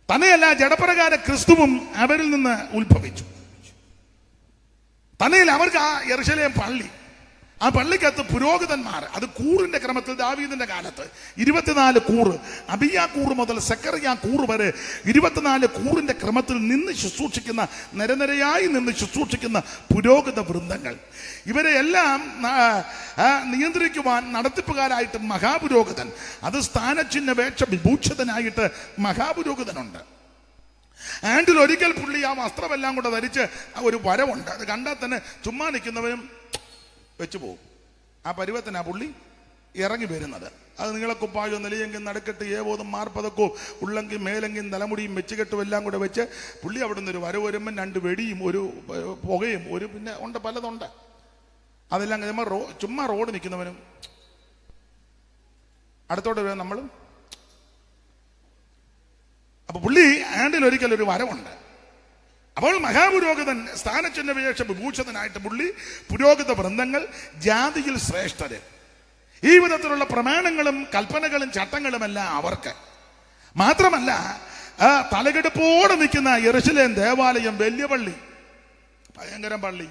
തന്നെയല്ല, ജഡപ്രകാര ക്രിസ്തുവും അവരിൽ നിന്ന് ഉത്ഭവിച്ചു. തന്നെയല്ല, അവർക്ക് ആ യെരൂശലേം പള്ളി, ആ പള്ളിക്കകത്ത് പുരോഹിതന്മാർ, അത് കൂറിന്റെ ക്രമത്തിൽ ദാവീദിന്റെ കാലത്ത് 24 കൂറ്, അബിയാ കൂറ് മുതൽ സെക്കറിയാ കൂറ് വരെ 24 കൂറിന്റെ ക്രമത്തിൽ നിന്ന് ശുശ്രൂഷിക്കുന്ന, നിരനിരയായി നിന്ന് ശുശ്രൂഷിക്കുന്ന പുരോഹിത വൃന്ദങ്ങൾ. ഇവരെ എല്ലാം നിയന്ത്രിക്കുവാൻ നടത്തിപ്പുകാരായിട്ട് മഹാപുരോഹിതൻ, അത് സ്ഥാനചിഹ്ന വേഷ വിഭൂഷിതനായിട്ട് മഹാപുരോഹിതനുണ്ട്. ആണ്ടിൽ ഒരിക്കൽ പുള്ളി ആ വസ്ത്രമെല്ലാം കൂടെ ധരിച്ച് ഒരു വരവുണ്ട്. അത് കണ്ടാൽ തന്നെ ചുമ്മാ നിൽക്കുന്നവനും വെച്ചു പോകും. ആ പരുവത്തിനാ പുള്ളി ഇറങ്ങി വരുന്നത്. അത് നീളക്കുപ്പായോ നിലയെങ്കിൽ നടുക്കെട്ട് ഏവോതും മാർപ്പതക്കവും ഉള്ളെങ്കിൽ മേലെങ്കിൽ തലമുടിയും വെച്ചുകെട്ടും എല്ലാം കൂടെ വെച്ച് പുള്ളി അവിടെ നിന്ന് ഒരു വരവ് വരുമ്പം 2 വെടിയും ഒരു പുകയും ഒരു പിന്നെ ഉണ്ട്, പലതുണ്ട്. അതെല്ലാം കഴിയുമ്പോൾ ചുമ്മാ റോഡ് നിൽക്കുന്നവനും അടുത്തോട്ട് വരാൻ നമ്മളും. അപ്പൊ പുള്ളി ആണ്ടിൽ ഒരിക്കൽ ഒരു വരവുണ്ട്. അപ്പോൾ മഹാപുരോഹിതൻ സ്ഥാനചിഹ്ന വിശേഷ വിഭൂഷിതനായിട്ട് പുള്ളി, പുരോഹിത വൃന്ദങ്ങൾ, ജാതിയിൽ ശ്രേഷ്ഠര്. ഈ വിധത്തിലുള്ള പ്രമാണങ്ങളും കൽപ്പനകളും ചട്ടങ്ങളുമെല്ലാം അവർക്ക്. മാത്രമല്ല, തലകെടുപ്പോടെ നിൽക്കുന്ന യെരൂശലേം ദേവാലയം, വലിയ പള്ളി, ഭയങ്കര പള്ളി,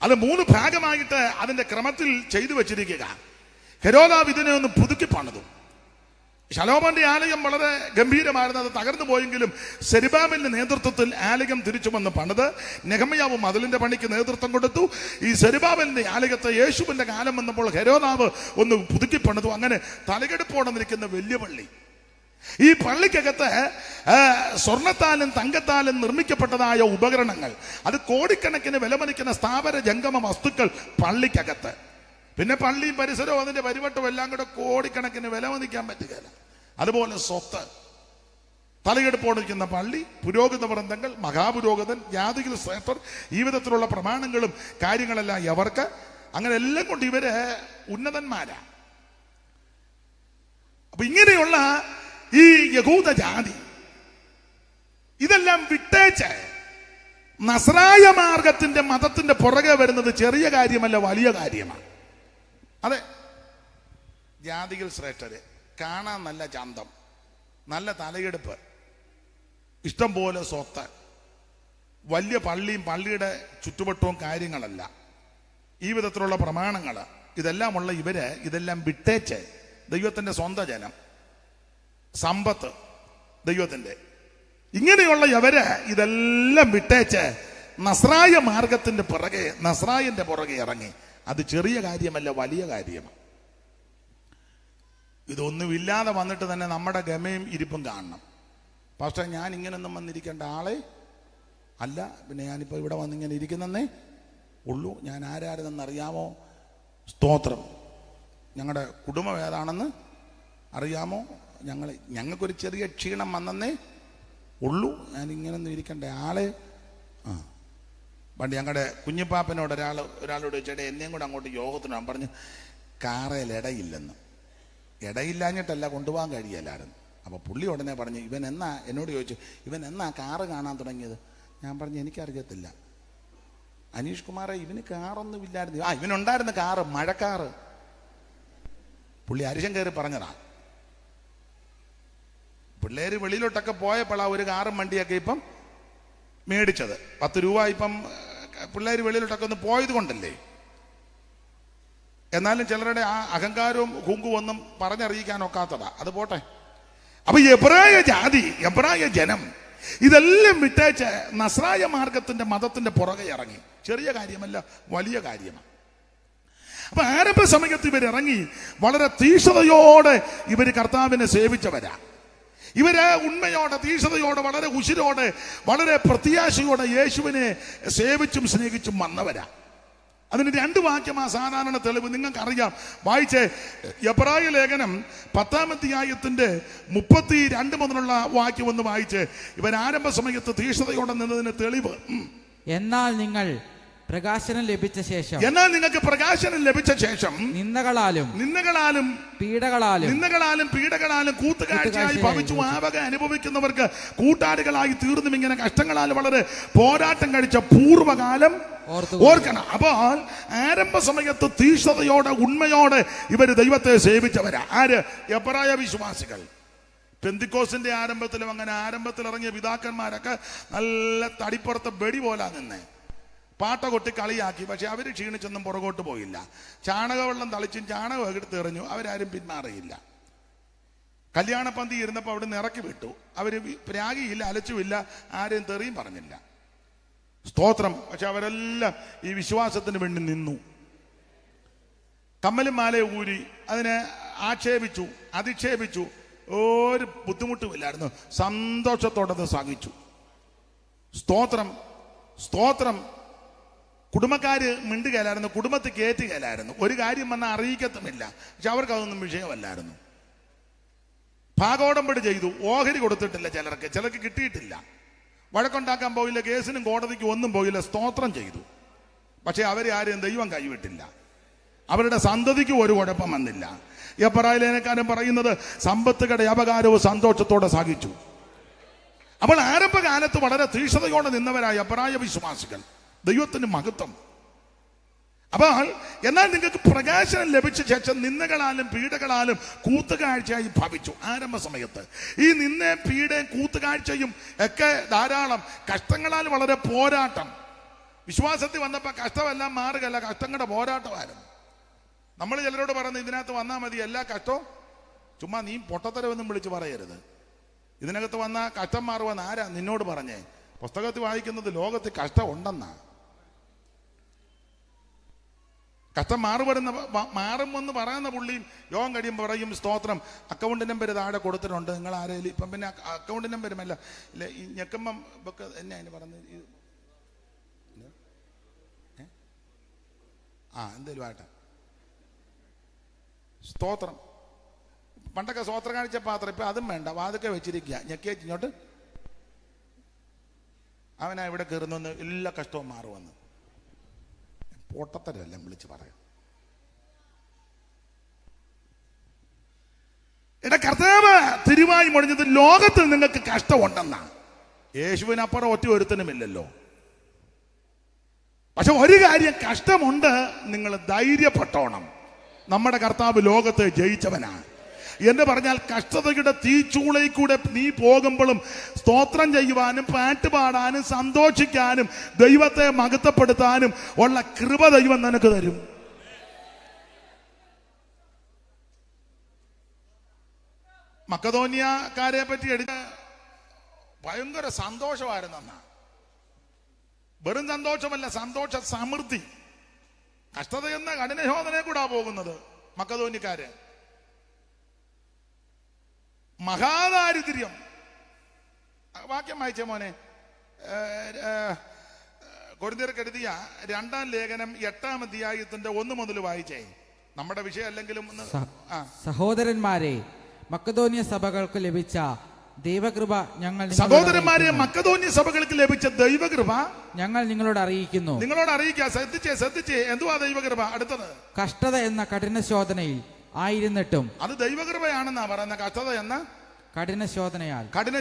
അത് 3 ഭാഗമായിട്ട് അതിന്റെ ക്രമത്തിൽ ചെയ്തു വെച്ചിരിക്കുക. ഹെരോദാവ് ഇതിനെ ഒന്ന് പുതുക്കി പണിതു. ശലോമോന്റെ ആലയം വളരെ ഗംഭീരമായിരുന്നു. അത് തകർന്നു പോയെങ്കിലും സെരുബാബേലിന്റെ നേതൃത്വത്തിൽ ആലയം തിരിച്ചു വന്ന് പണിത്. നെഹമ്യാവ് മതിലിന്റെ പണിക്ക് നേതൃത്വം കൊടുത്തു. ഈ സെരുബാബേലിന്റെ ആലയത്തെ യേശുവിന്റെ കാലം വന്നപ്പോൾ ഹെരോദാവ് ഒന്ന് പുതുക്കി പണിതു. അങ്ങനെ തലകെടുപ്പോടെ നിൽക്കുന്ന വലിയ പള്ളി. ഈ പള്ളിക്കകത്ത് സ്വർണത്താലും തങ്കത്താലും നിർമ്മിക്കപ്പെട്ടതായ ഉപകരണങ്ങൾ, അത് കോടിക്കണക്കിന് വിലമതിക്കുന്ന സ്ഥാവര ജംഗമ വസ്തുക്കൾ പള്ളിക്കകത്ത്. പിന്നെ പള്ളിയും പരിസരവും അതിന്റെ പരിവട്ടവും എല്ലാം കൂടെ കോടിക്കണക്കിന് വിലമതിക്കാൻ പറ്റുകയില്ല. അതുപോലെ സ്വത്ത്, തലയെടുപ്പോടിരിക്കുന്ന പള്ളി, പുരോഹിത വൃന്ദങ്ങൾ, മഹാപുരോഹിതൻ, ജാതികൾ ശ്രേഷ്ഠർ, ഈ വിധത്തിലുള്ള പ്രമാണങ്ങളും കാര്യങ്ങളെല്ലാം അവർക്ക്. അങ്ങനെ എല്ലാം കൊണ്ട് ഇവര് ഉന്നതന്മാരാ. അപ്പൊ ഇങ്ങനെയുള്ള ഈ യഹൂദ ജാതി ഇതെല്ലാം വിട്ടേച്ച് നസ്രായ മാർഗത്തിന്റെ മതത്തിന്റെ പുറകെ വരുന്നത് ചെറിയ കാര്യമല്ല, വലിയ കാര്യമാണ്. അതെ, ജാതികൾ ശ്രേഷ്ഠര്, കാണാൻ നല്ല ചന്തം, നല്ല തലയെടുപ്പ്, ഇഷ്ടം പോലെ സ്വത്ത്, വലിയ പള്ളിയും പള്ളിയുടെ ചുറ്റുവട്ടവും കാര്യങ്ങളല്ല, ഈ വിധത്തിലുള്ള പ്രമാണങ്ങൾ ഇതെല്ലാം ഉള്ള ഇവര് ഇതെല്ലാം വിട്ടേച്ച് ദൈവത്തിന്റെ സ്വന്തം ജനം, സമ്പത്ത് ദൈവത്തിന്റെ, ഇങ്ങനെയുള്ള ഇവര് ഇതെല്ലാം വിട്ടേച്ച് നസ്രായ മാർഗത്തിന്റെ പുറകെ, നസ്രായന്റെ പുറകെ ഇറങ്ങി. അത് ചെറിയ കാര്യമല്ല, വലിയ കാര്യമാണ്. ഇതൊന്നുമില്ലാതെ വന്നിട്ട് തന്നെ നമ്മുടെ ഗമയും ഇരിപ്പും കാണണം. പക്ഷേ ഞാൻ ഇങ്ങനൊന്നും വന്നിരിക്കേണ്ട ആളെ അല്ല, പിന്നെ ഞാനിപ്പോൾ ഇവിടെ വന്നിങ്ങനെ ഇരിക്കുന്നേ ഉള്ളൂ. ഞാൻ ആരായിരുന്നെന്ന് അറിയാമോ? സ്തോത്രം. ഞങ്ങളുടെ കുടുംബം ഏതാണെന്ന് അറിയാമോ? ഞങ്ങൾക്കൊരു ചെറിയ ക്ഷീണം വന്നേ ഉള്ളൂ. ഞാൻ ഇങ്ങനൊന്നും ഇരിക്കേണ്ട ആളെ. പണ്ട് ഞങ്ങളുടെ കുഞ്ഞിപ്പാപ്പനോട് ഒരാളോട് ചോദിച്ചേട്ടെ, എന്നെയും കൂടെ അങ്ങോട്ട് യോഗത്തിനാൻ പറഞ്ഞു. കാറയിൽ ഇടയില്ലെന്ന്. ഇടയില്ലാഞ്ഞിട്ടല്ല, കൊണ്ടുപോകാൻ കഴിയല്ലായിരുന്നു. അപ്പോൾ പുള്ളി ഉടനെ പറഞ്ഞു, ഇവൻ എന്നാ, എന്നോട് ചോദിച്ചു, ഇവൻ എന്നാ കാറ് കാണാൻ തുടങ്ങിയത്? ഞാൻ പറഞ്ഞു, എനിക്കറിയത്തില്ല അനീഷ് കുമാറെ, ഇവന് കാറൊന്നും ഇല്ലായിരുന്നു. ഇവനുണ്ടായിരുന്ന കാറ് മഴക്കാറ്. പുള്ളി അരിശം കയറി പറഞ്ഞതാ. പിള്ളേര് വെളിയിലോട്ടൊക്കെ പോയപ്പോൾ ഒരു കാറും വണ്ടിയൊക്കെ ഇപ്പം മേടിച്ചത്. 10 രൂപ ഇപ്പം പിള്ളേർ വെളിയിലോട്ടൊക്കെ ഒന്ന് പോയത് കൊണ്ടല്ലേ. എന്നാലും ചിലരുടെ ആ അഹങ്കാരവും ഹുങ്കും ഒന്നും പറഞ്ഞറിയിക്കാൻ ഒക്കാത്തതാ. അത് പോട്ടെ. അപ്പൊ എബ്രായ ജാതി, എബ്രായ ജനം ഇതെല്ലാം വിട്ടേച്ച് നസ്രായ മാർഗത്തിന്റെ മതത്തിന്റെ പുറകെ ഇറങ്ങി. ചെറിയ കാര്യമല്ല, വലിയ കാര്യമാണ്. അപ്പൊ ആരംഭ സമയത്ത് ഇവരിറങ്ങി വളരെ തീഷ്ണതയോടെ ഇവര് കർത്താവിനെ സേവിച്ചവരാ. ഇവര് ഉണ്മയോടെ, തീഷ്ണതയോടെ, വളരെ ഉശിരോടെ, വളരെ പ്രത്യാശയോടെ യേശുവിനെ സേവിച്ചും സ്നേഹിച്ചും വന്നവരാ. അതിന് 2 വാക്യമാ സാധാരണ തെളിവ്. നിങ്ങൾക്കറിയാം, വായിച്ചേ. എബ്രായ ലേഖനം 10-ാം അധ്യായത്തിന്റെ 32 മുതലുള്ള വാക്യം ഒന്ന് വായിച്ച്. ഇവർ ആരംഭ സമയത്ത് തീഷ്ണതയോടെ നിന്നതിന് തെളിവ്. എന്നാൽ നിങ്ങൾ പ്രകാശനം ലഭിച്ച ശേഷം എന്നാൽ നിങ്ങൾക്ക് പ്രകാശനം ലഭിച്ച ശേഷം നിന്ദകളാലും പീഡകളാലും കൂത്തുകാഴ്ചയായി ഭവിച്ചു ആവക അനുഭവിക്കുന്നവർക്ക് കൂട്ടാളികളായി തീർന്നും ഇങ്ങനെ കഷ്ടങ്ങളാൽ വളരെ പോരാട്ടം കഴിച്ച പൂർവ്വകാലം ഓർക്കണം. അപ്പോൾ ആരംഭ സമയത്ത് തീഷ്ണതയോടെ ഉണ്മയോടെ ഇവര് ദൈവത്തെ സേവിച്ചവരാ. ആര്? എബ്രായ വിശ്വാസികൾ. പെന്തിക്കോസിന്റെ ആരംഭത്തിലും അങ്ങനെ ആരംഭത്തിൽ ഇറങ്ങിയ പിതാക്കന്മാരൊക്കെ നല്ല തടിപ്പുറത്ത് വെടി പോലാ നിന്നേ, പാട്ട കൊട്ടി കളിയാക്കി. പക്ഷെ അവര് ക്ഷീണിച്ചൊന്നും പുറകോട്ട് പോയില്ല. ചാണകവെള്ളം തളിച്ചും ചാണകം എടുത്ത് എറിഞ്ഞു, അവരാരും പിന്മാറിയില്ല. കല്യാണപ്പന്തി ഇരുന്നപ്പോൾ അവിടെ നിന്ന് ഇറക്കി വിട്ടു. അവര് പ്രാഗിയില്ല, അലച്ചുമില്ല, ആരെയും തെറിയും പറഞ്ഞില്ല. സ്തോത്രം. പക്ഷെ അവരെല്ലാം ഈ വിശ്വാസത്തിന് വേണ്ടി നിന്നു. കമ്മലും മാലയും ഊരി അതിനെ ആക്ഷേപിച്ചു, അധിക്ഷേപിച്ചു, ഒരു ബുദ്ധിമുട്ടുമില്ലായിരുന്നു. സന്തോഷത്തോടെ അത് സഹിച്ചു. സ്തോത്രം, സ്തോത്രം. കുടുംബക്കാര് മിണ്ടുകയിലായിരുന്നു, കുടുംബത്തിൽ കയറ്റുകയിലായിരുന്നു. ഒരു കാര്യം വന്നാൽ അറിയിക്കത്തുമില്ല. പക്ഷെ അവർക്ക് അതൊന്നും വിഷയമല്ലായിരുന്നു. ഭാഗോടമ്പടി ചെയ്തു, ഓഹരി കൊടുത്തിട്ടില്ല, ചിലർക്ക് കിട്ടിയിട്ടില്ല. വഴക്കുണ്ടാക്കാൻ പോയില്ല, കേസിനും കോടതിക്കും ഒന്നും പോയില്ല, സ്തോത്രം ചെയ്തു. പക്ഷെ അവരെ ആരെയും ദൈവം കൈവിട്ടില്ല. അവരുടെ സന്തതിക്ക് ഒരു കുഴപ്പം വന്നില്ല. എബ്രായലേഖനക്കാരൻ പറയുന്നത് സമ്പത്തുകളുടെ അപകാരവും സന്തോഷത്തോടെ സഹിച്ചു. അപ്പോൾ ആരംഭകാലത്ത് വളരെ തീക്ഷ്ണതയോടെ നിന്നവരായ എബ്രായ വിശ്വാസികൾ. ദൈവത്തിന് മഹത്വം. അപ്പോൾ എന്നാൽ നിങ്ങൾക്ക് പ്രകാശനം ലഭിച്ച ശേഷം നിന്ദകളാലും പീഡകളാലും കൂത്തുകാഴ്ചയായി ഭവിച്ചു. ആരംഭ സമയത്ത് ഈ നിന്നയും പീഡയും കൂത്തുകാഴ്ചയും ഒക്കെ ധാരാളം കഷ്ടങ്ങളാൽ വളരെ പോരാട്ടം. വിശ്വാസത്തിൽ വന്നപ്പോൾ കഷ്ടമെല്ലാം മാറുകയല്ല, കഷ്ടങ്ങളുടെ പോരാട്ടമായിരുന്നു. നമ്മൾ ചിലരോട് പറയുന്നത് ഇതിനകത്ത് വന്നാൽ മതി എല്ലാ കഷ്ടവും. ചുമ്മാ നീ പൊട്ടത്തരവെന്നും വിളിച്ച് പറയരുത്. ഇതിനകത്ത് വന്നാൽ കഷ്ടം മാറുമെന്ന് ആരാ നിന്നോട് പറഞ്ഞേ? പുസ്തകത്തിൽ വായിക്കുന്നത് ലോകത്തിൽ കഷ്ടം ഉണ്ടെന്നാ. കഷ്ടം മാറുമെന്ന് പറയുന്ന പുള്ളിയും യോഗം കഴിയുമ്പോൾ പറയും സ്തോത്രം, അക്കൗണ്ട് നമ്പർ താഴെ കൊടുത്തിട്ടുണ്ട്, നിങ്ങൾ ആരെങ്കിലും ഇപ്പം പിന്നെ അക്കൗണ്ട് നമ്പരുമല്ല ഇല്ല ഈ ഞെക്കുമ്പം ഒക്കെ എന്നെ അതിന് പറഞ്ഞത് എന്തേലും ആട്ടെ. സ്തോത്രം. പണ്ടൊക്കെ സ്തോത്രം കാണിച്ച പാത്രം ഇപ്പം അതും വേണ്ട, വാതൊക്കെ വെച്ചിരിക്കുക, ഞെക്കിയേച്ച് ഇങ്ങോട്ട് അവനാ ഇവിടെ കയറുന്നു, എല്ലാ കഷ്ടവും മാറുമെന്ന്. പൊട്ടത്തരെല്ലാം വിളിച്ച് പറയാം. എന്റെ കർത്താവ് തിരുവായി മൊഴിഞ്ഞത് ലോകത്തിൽ നിങ്ങൾക്ക് കഷ്ടമുണ്ടെന്നാണ്. യേശുവിനപ്പുറം ഒറ്റ ഒരുത്തനുമില്ലല്ലോ. പക്ഷെ ഒരു കാര്യം, കഷ്ടമുണ്ട്, നിങ്ങൾ ധൈര്യപ്പെട്ടോണം. നമ്മുടെ കർത്താവ് ലോകത്തെ ജയിച്ചവനാണ് എന്ന് പറഞ്ഞാൽ കഷ്ടതയുടെ തീച്ചൂളയിൽ കൂടെ നീ പോകുമ്പോഴും സ്തോത്രം ചെയ്യുവാനും പാട്ട് പാടാനും സന്തോഷിക്കാനും ദൈവത്തെ മഹത്വപ്പെടുത്താനും ഉള്ള കൃപ ദൈവം നിനക്ക് തരും. മക്കതോന്യക്കാരെ പറ്റി എടുത്ത ഭയങ്കര സന്തോഷമായിരുന്നെന്നാ. വെറും സന്തോഷമല്ല, സന്തോഷ സമൃദ്ധി. കഷ്ടത എന്ന കഠിനശോധനയെ കൂടാ പോകുന്നത് മക്കതോന്യക്കാര്. മഹാദാരിദ്ര്യം. വാക്യം വായിച്ച മോനെ, കൊരിന്ത്യർക്ക് എഴുതിയ 2-ാം ലേഖനം 8-ാം അധ്യായത്തിന്റെ 1 മുതൽ വായിച്ചേ. നമ്മുടെ വിഷയം അല്ലെങ്കിലും സഹോദരന്മാരെ, മക്കതോന്യ സഭകൾക്ക് ലഭിച്ച ദൈവകൃപ സഹോദരന്മാരെ, മക്കതോന്യ സഭകൾക്ക് ലഭിച്ച ദൈവകൃപ ഞങ്ങൾ നിങ്ങളോട് അറിയിക്കുന്നു. നിങ്ങളോട് അറിയിക്കുക. ശ്രദ്ധിച്ചേ. എന്തുവാ ദൈവകൃപ? അടുത്തത് കഷ്ടത എന്ന കഠിന ശോധനയിൽ ആയിരുന്നിട്ടും. അത് ദൈവകൃപയാണെന്നാ പറയുന്ന. കഷ്ടത എന്ന കഠിന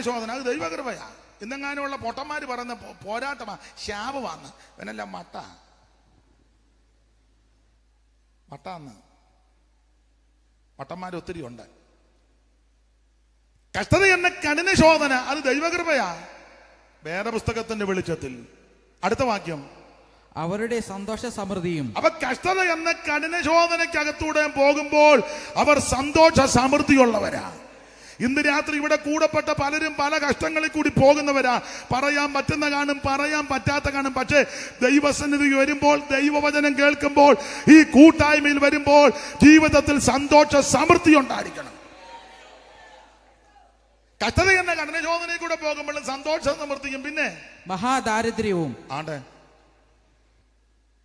ശോധന അത് ദൈവകൃപയാ. ഇന്നെങ്ങാനുമുള്ള പൊട്ടന്മാര് പറയുന്ന പോരാട്ടമാ, ശാപമാന്ന്. ഇവനെല്ലാം മട്ടാന്ന് മട്ടന്മാർ ഒത്തിരി ഉണ്ട്. കഷ്ടത എന്ന കഠിന ശോധന അത് ദൈവകൃപയാ, വേറെ പുസ്തകത്തിന്റെ വെളിച്ചത്തിൽ. അടുത്ത വാക്യം, അവരുടെ സന്തോഷ സമൃദ്ധിയും. അപ്പൊ കഷ്ടത എന്ന കഠിന ശോധനയ്ക്കകത്തൂടെ പോകുമ്പോൾ അവർ സന്തോഷ സമൃദ്ധിയുള്ളവരാ. ഇന്ന് രാത്രി ഇവിടെ കൂടപ്പെട്ട പലരും പല കഷ്ടങ്ങളിൽ കൂടി പോകുന്നവരാ. പറയാൻ പറ്റുന്ന കാണും, പറയാൻ പറ്റാത്ത കാണും. പക്ഷേ ദൈവസന്നിധി വരുമ്പോൾ, ദൈവവചനം കേൾക്കുമ്പോൾ, ഈ കൂട്ടായ്മയിൽ വരുമ്പോൾ ജീവിതത്തിൽ സന്തോഷ സമൃദ്ധി ഉണ്ടായിരിക്കണം. കഷ്ടത എന്ന കഠിന ശോധനയിൽ കൂടെ പോകുമ്പോഴും സന്തോഷ സമൃദ്ധിയും പിന്നെ മഹാദാരിദ്ര്യവും.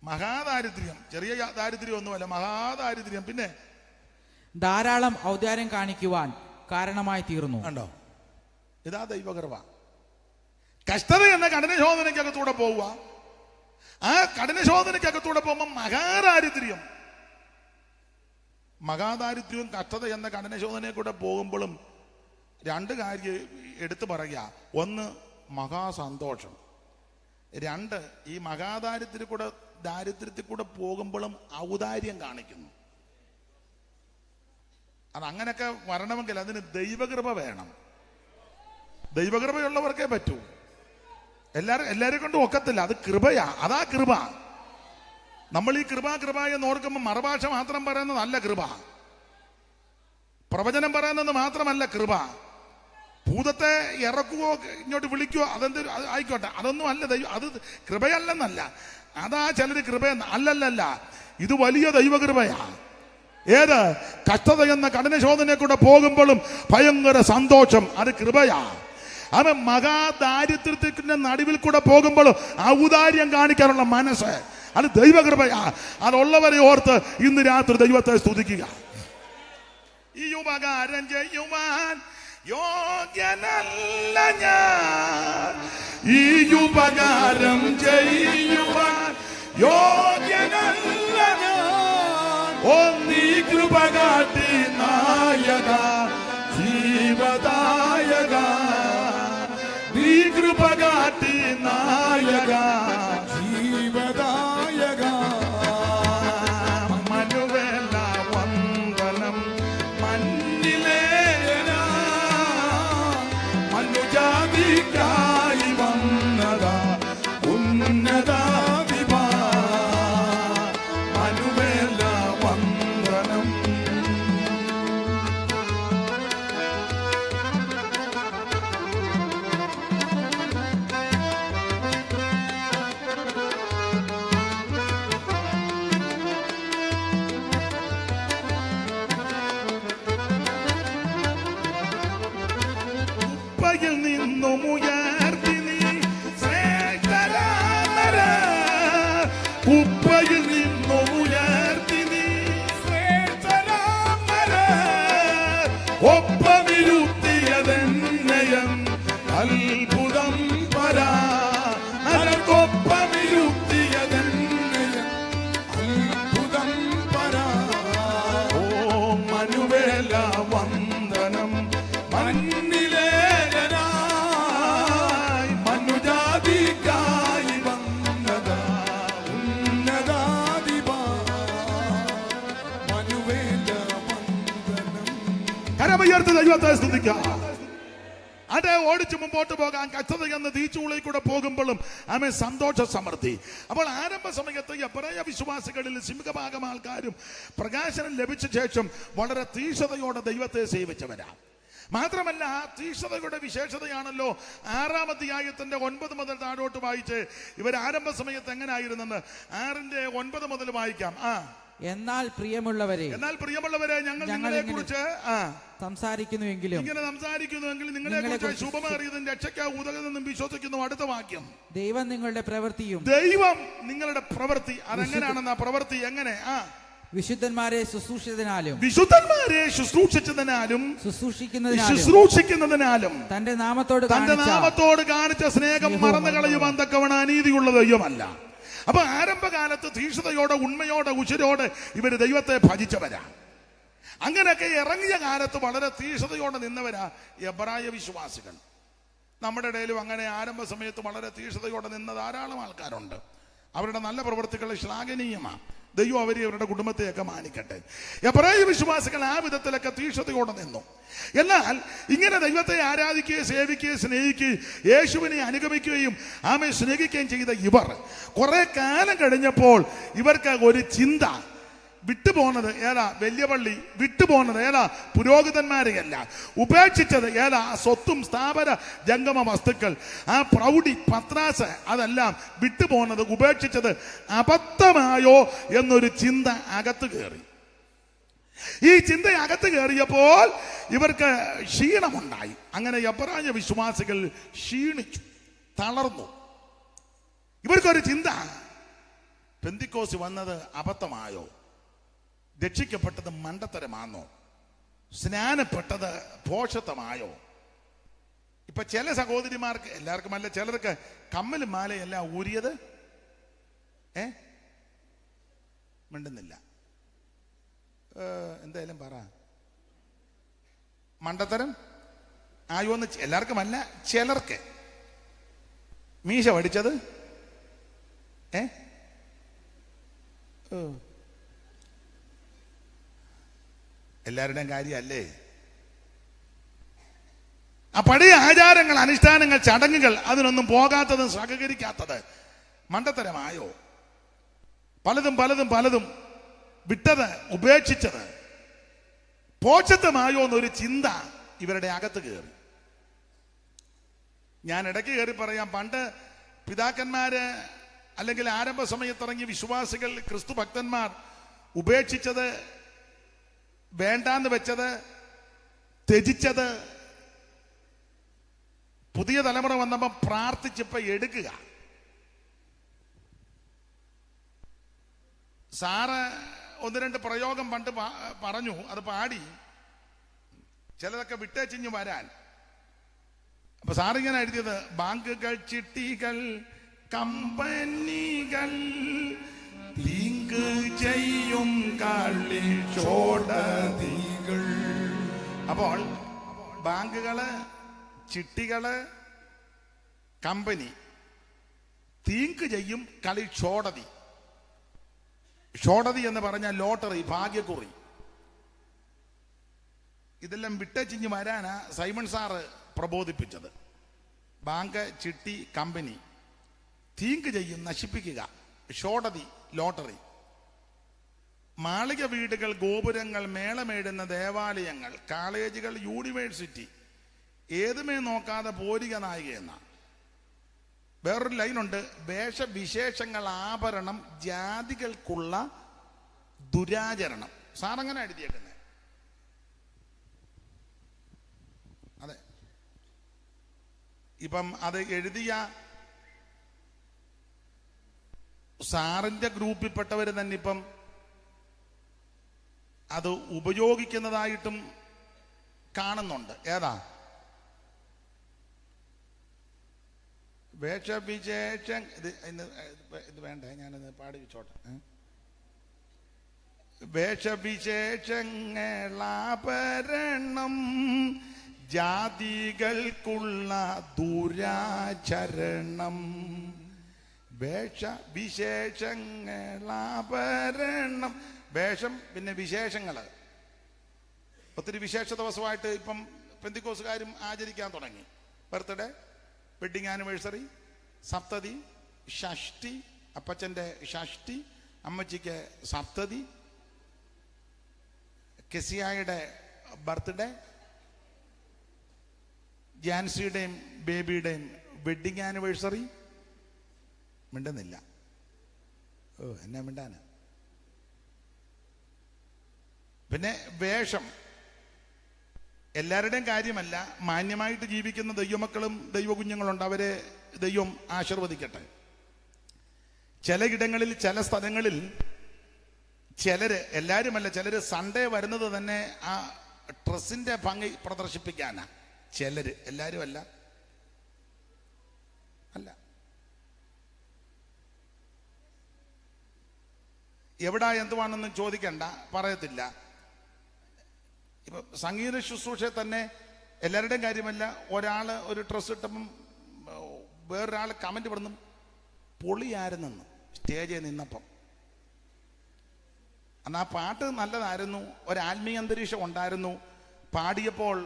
മഹാദാരിദ്ര്യം, ചെറിയ ദാരിദ്ര്യം ഒന്നുമല്ല, മഹാദാരിദ്ര്യം. പിന്നെ ധാരാളം ഔദാര്യം കാണിക്കുവാൻ കാരണമായി തീർന്നു. കണ്ടോ, ഇതാ ദൈവകൃപ. കഷ്ടത എന്ന കഠിന ശോധനയ്ക്കകത്തൂടെ പോവുക, ആ കഠിനശോധനയ്ക്കകത്തൂടെ പോകുമ്പോൾ മഹാദാരിദ്ര്യവും കഷ്ടത എന്ന കഠിനശോധനയെ കൂടെ പോകുമ്പോഴും രണ്ട് കാര്യം എടുത്തു പറയുക. ഒന്ന്, മഹാസന്തോഷം. രണ്ട്, ഈ ദാരിദ്ര്യത്തിൽ കൂടെ പോകുമ്പോഴും ഔദാര്യം കാണിക്കുന്നു. അതങ്ങനെയൊക്കെ വരണമെങ്കിൽ അതിന് ദൈവകൃപ വേണം. ദൈവകൃപയുള്ളവർക്കേ പറ്റൂ. എല്ലാരെ കൊണ്ടും ഒക്കത്തില്ല. അത് കൃപയാ. അതാ കൃപ. നമ്മൾ ഈ കൃപ എന്ന് ഓർക്കുമ്പോൾ മറുഭാഷ മാത്രം പറയുന്നത് അല്ല കൃപ. പ്രവചനം പറയുന്നത് മാത്രമല്ല കൃപ. ഭൂതത്തെ ഇറക്കുവോ ഇങ്ങോട്ട് വിളിക്കുവോ ആയിക്കോട്ടെ, അതൊന്നും അല്ല ദൈവം. അത് കൃപയല്ലെന്നല്ല. അതാ ചിലര് കൃപ അല്ലല്ല. ഇത് വലിയ ദൈവകൃപയാ. ഏത് കഷ്ടത എന്ന കഠിനശോധനയെ കൂടെ പോകുമ്പോഴും ഭയങ്കര സന്തോഷം, അത് കൃപയാ. അവൻ മഹാദാരിദ്ര്യത്തിന്റെ നടുവിൽ കൂടെ പോകുമ്പോഴും ഔദാര്യം കാണിക്കാനുള്ള മനസ്സ്, അത് ദൈവകൃപയാ. അതുള്ളവരെ ഓർത്ത് ഇന്ന് രാത്രി ദൈവത്തെ സ്തുതിക്കുക. ഈ ഉപകാരം ചെയ്യുവാൻ യോഗ്യനല്ല ഞാൻ, ഈ ഉപകാരം ചെയ്യുവാൻ യോഗ്യനല്ല ഞാൻ. ഓ നീ കൃപ കാട്ടി നായക ജീവദായക, നീ കൃപ കാട്ടി നായക ജീവദായക. മനുവേല വന്ദനം മണ്ണിലേനാ, മനുജാതിക്കായി വന്നതാ ഉന്നതാ വിഭാ. മനുവേല വന്ദനം. ഉപ്പയിൽ നിന്നും ഉയർത്തി നീ ശ്രേഷ്ഠരാമര, ഉപ്പയിൽ നിന്നും ഉയർത്തി നീ ശ്രേഷ്ഠരാമര. ഒപ്പമിരുത്തിയതെന്നയം അത്ഭുതം പരാ, അതൊപ്പമിരുത്തിയതെന്നയം അത്ഭുതം പരാ. ഓ മനുവേല വന്ദനം മണ്ണിലേനായി, മനുജാതിക്കായി വന്നതാ ഉന്നതാധിപാ. മനുവേല വന്ദനം. കരമുയർത്തി ദൈവത്തെ സ്തുതിക്കാം. അത് ഓടിച്ചു മുമ്പോട്ട് പോകാൻ കഷ്ടത എന്ന തീച്ചൂളയിൽ കൂടെ പോകുമ്പോഴും ആമേ സന്തോഷ സമൃദ്ധി. അപ്പോൾ ആരംഭ സമയത്ത് എബ്രായ വിശ്വാസികളിൽ സിംഹഭാഗം ആൾക്കാരും പ്രകാശനം ലഭിച്ച ശേഷം വളരെ തീക്ഷണതയോടെ ദൈവത്തെ സേവിച്ചവരാ. മാത്രമല്ല ആ തീക്ഷണതയുടെ വിശേഷതയാണല്ലോ 6-ാം അധ്യായത്തിന്റെ 9 മുതൽ താഴോട്ട് വായിച്ച് ഇവർ ആരംഭ സമയത്ത് എങ്ങനായിരുന്നെന്ന് 6-ന്റെ 9 മുതൽ വായിക്കാം. എന്നാൽ പ്രിയമുള്ളവരെ ഞങ്ങൾ നിങ്ങളെ കുറിച്ച് സംസാരിക്കുന്നുവെങ്കിലും നിങ്ങളെ കുറിച്ച് ശുഭമേറിയതും രക്ഷയ്ക്കാ ഉതകുന്നെന്നും വിശ്വസിക്കുന്നു. അടുത്ത വാക്യം, ദൈവം നിങ്ങളുടെ പ്രവൃത്തിയും ദൈവം നിങ്ങളുടെ പ്രവൃത്തി അതെങ്ങനെയാണെന്ന പ്രവൃത്തി എങ്ങനെ വിശുദ്ധന്മാരെ ശുശ്രൂഷിച്ചതിനാലും ശുശ്രൂഷിക്കുന്നതിനാലും തന്റെ നാമത്തോട് കാണിച്ച സ്നേഹം മറന്നു കളയുവാൻ തക്കവണ അനീതിയുള്ള ദൈവമല്ല. അപ്പൊ ആരംഭകാലത്ത് തീക്ഷണതയോടെ ഉണ്മയോടെ ഉശിരോടെ ഇവര് ദൈവത്തെ ഭജിച്ചവരാ. അങ്ങനെയൊക്കെ ഇറങ്ങിയ കാലത്ത് വളരെ തീക്ഷണതയോടെ നിന്നവരാ എബ്രായ വിശ്വാസികൾ. നമ്മുടെ ഇടയിലും അങ്ങനെ ആരംഭ സമയത്ത് വളരെ തീക്ഷണതയോടെ നിന്ന ധാരാളം ആൾക്കാരുണ്ട്. അവരുടെ നല്ല പ്രവൃത്തികൾ ശ്ലാഘനീയമാണ്. ദൈവം അവരുടെ കുടുംബത്തെയൊക്കെ മാനിക്കട്ടെ. എബ്രായ വിശ്വാസികൾ ആ വിധത്തിലൊക്കെ തീക്ഷണതയോടെ നിന്നു. എന്നാൽ ഇങ്ങനെ ദൈവത്തെ ആരാധിക്കുകയും സേവിക്കുകയും സ്നേഹിക്കുകയും യേശുവിനെ അനുഗമിക്കുകയും ആമെ സ്നേഹിക്കുകയും ചെയ്ത ഇവർ കുറെ കാലം കഴിഞ്ഞപ്പോൾ ഇവർക്ക് ഒരു ചിന്ത വിട്ടുപോകുന്നത് ഏതാ? വലിയ പള്ളി വിട്ടുപോകുന്നത് ഏതാ? പുരോഹിതന്മാരെയല്ല. ഉപേക്ഷിച്ചത് ഏതാ? സ്വത്തും സ്ഥാപന ജംഗമ വസ്തുക്കൾ, ആ പ്രൗഢി പത്രാസ്, അതെല്ലാം വിട്ടുപോകുന്നത് ഉപേക്ഷിച്ചത് അബദ്ധമായോ എന്നൊരു ചിന്ത അകത്ത് കയറി. ഈ ചിന്ത അകത്ത് കയറിയപ്പോൾ ഇവർക്ക് ക്ഷീണമുണ്ടായി. അങ്ങനെ എബ്രായ വിശ്വാസികൾ ക്ഷീണിച്ചു, തളർന്നു. ഇവർക്കൊരു ചിന്ത, പെന്തിക്കോസ് വന്നത് അബദ്ധമായോ? രക്ഷിക്കപ്പെട്ടത് മണ്ടത്തരമാണോ? സ്നാനപ്പെട്ടത് ഭോഷത്വമായോ? ഇപ്പൊ ചില സഹോദരിമാർക്ക്, എല്ലാവർക്കും അല്ല, ചിലർക്ക് കമ്മലും മാലയെല്ലാം ഊരിയത് മിണ്ടുന്നില്ല. എന്തായാലും പറ. മണ്ടത്തരം ആയോന്ന് എല്ലാവർക്കും അല്ല, ചിലർക്ക്. മീശ പഠിച്ചത് എല്ലാവരുടെയും കാര്യമല്ലേ? ആ പഴയ ആചാരങ്ങൾ, അനുഷ്ഠാനങ്ങൾ, ചടങ്ങുകൾ, അതിനൊന്നും പോകാത്തതും സഹകരിക്കാത്തത് മണ്ടത്തരമായോ? പലതും പലതും പലതും വിട്ടത്, ഉപേക്ഷിച്ചത് പോച്ചത്തമായോ എന്നൊരു ചിന്ത ഇവരുടെ അകത്ത് കയറി. ഞാൻ ഇടയ്ക്ക് കയറി പറയാം, പണ്ട് പിതാക്കന്മാര് അല്ലെങ്കിൽ ആരംഭ സമയത്തിറങ്ങിയ വിശ്വാസികൾ, ക്രിസ്തു ഭക്തന്മാർ ഉപേക്ഷിച്ചത്, വേണ്ടാന്ന് വെച്ചത്, ത്യജിച്ചത് പുതിയ തലമുറ വന്നപ്പോൾ പ്രാർത്ഥിച്ചപ്പോ എടുക്കുക. സാറ് ഒന്ന് രണ്ട് പ്രയോഗം പണ്ട് പറഞ്ഞു, അത് പാടി, ചിലതൊക്കെ വിട്ടേച്ചിഞ്ഞു വരാൻ. അപ്പൊ സാറിങ്ങനെ എഴുതിയത്, ബാങ്കുകൾ, ചിട്ടികൾ, കമ്പനികൾ, തീങ്ക് ചെയ്യും കളിച്ചോടതികൾ. അപ്പോൾ ബാങ്കുകള്, ചിട്ടികള്, കമ്പനി, തീങ്ക് ചെയ്യും കളിച്ചോടതി. ഷോടതി എന്ന് പറഞ്ഞാൽ ലോട്ടറി, ഭാഗ്യക്കുറി. ഇതെല്ലാം വിട്ടച്ചിഞ്ഞ് വരാനാ സൈമൺ സാറ് പ്രബോധിപ്പിച്ചത്. ബാങ്ക്, ചിട്ടി, കമ്പനി, തീങ്ക് ചെയ്യും, നശിപ്പിക്കുക. ഷോടതി, ലോട്ടറി. മാളിക വീടുകൾ, ഗോപുരങ്ങൾ, മേളമേടുന്ന ദേവാലയങ്ങൾ, കോളേജുകൾ, യൂണിവേഴ്സിറ്റി, ഏതുമേ നോക്കാതെ പോരിക നായികയെന്ന. വേറൊരു ലൈനുണ്ട്, വേഷവിശേഷങ്ങൾ, ആഭരണം, ജാതികൾക്കുള്ള ദുരാചരണം. സാറങ്ങനെ എഴുതിയേക്കുന്നത്. അതെ, ഇപ്പം അത് എഴുതിയ സാറിന്റെ ഗ്രൂപ്പിൽപ്പെട്ടവർ തന്നെ ഇപ്പം അത് ഉപയോഗിക്കുന്നതായിട്ടും കാണുന്നുണ്ട്. ഏതാ? വേഷവിശേഷം. ഇത് വേണ്ട, ഞാനത് പാടി വെച്ചോട്ടെ. വേഷവിശേഷങ്ങളാഭരണം, ജാതികൾക്കുള്ള ദുരാചരണം. വേഷവിശേഷങ്ങളാഭരണം, വേഷം പിന്നെ വിശേഷങ്ങള്. ഒത്തിരി വിശേഷ ദിവസമായിട്ട് ഇപ്പം പെന്തിക്കോസുകാരും ആചരിക്കാൻ തുടങ്ങി. ബർത്ത്ഡേ, വെഡിങ് ആനിവേഴ്സറി, സപ്തതി, ഷഷ്ടി, അപ്പച്ചൻ്റെ ഷഷ്ടി, അമ്മച്ചിക്ക് സപ്തതി, കെസിയായുടെ ബർത്ത്ഡേ, ജാൻസിയുടെയും ബേബിയുടെയും വെഡിങ് ആനിവേഴ്സറി. മിണ്ടുന്നില്ല. എന്നാ മിണ്ടാന്? പിന്നെ വേഷം എല്ലാവരുടെയും കാര്യമല്ല. മാന്യമായിട്ട് ജീവിക്കുന്ന ദൈവമക്കളും ദൈവകുഞ്ഞുങ്ങളുണ്ട്, അവരെ ദൈവം ആശീർവദിക്കട്ടെ. ചിലയിടങ്ങളിൽ, ചില സ്ഥലങ്ങളിൽ ചിലര്, എല്ലാവരുമല്ല, ചിലര് സൺഡേ വരുന്നത് തന്നെ ആ ഡ്രസ്സിന്റെ ഭംഗി പ്രദർശിപ്പിക്കാനാ. ചിലര്, എല്ലാവരും അല്ല. എവിടാ എന്തുവാണെന്ന് ചോദിക്കണ്ട, പറയത്തില്ല. ഇപ്പൊ സംഗീത ശുശ്രൂഷ തന്നെ എല്ലാവരുടെയും കാര്യമല്ല. ഒരാള് ഒരു ഡ്രസ്സ് ഇട്ടപ്പം വേറൊരാൾ കമന്റ് പറഞ്ഞു, പൊളിയായിരുന്നെന്ന് സ്റ്റേജിൽ നിന്നപ്പം. അന്ന് ആ പാട്ട് നല്ലതായിരുന്നു, ഒരാത്മീയ അന്തരീക്ഷം ഉണ്ടായിരുന്നു. പാടിയപ്പോൾ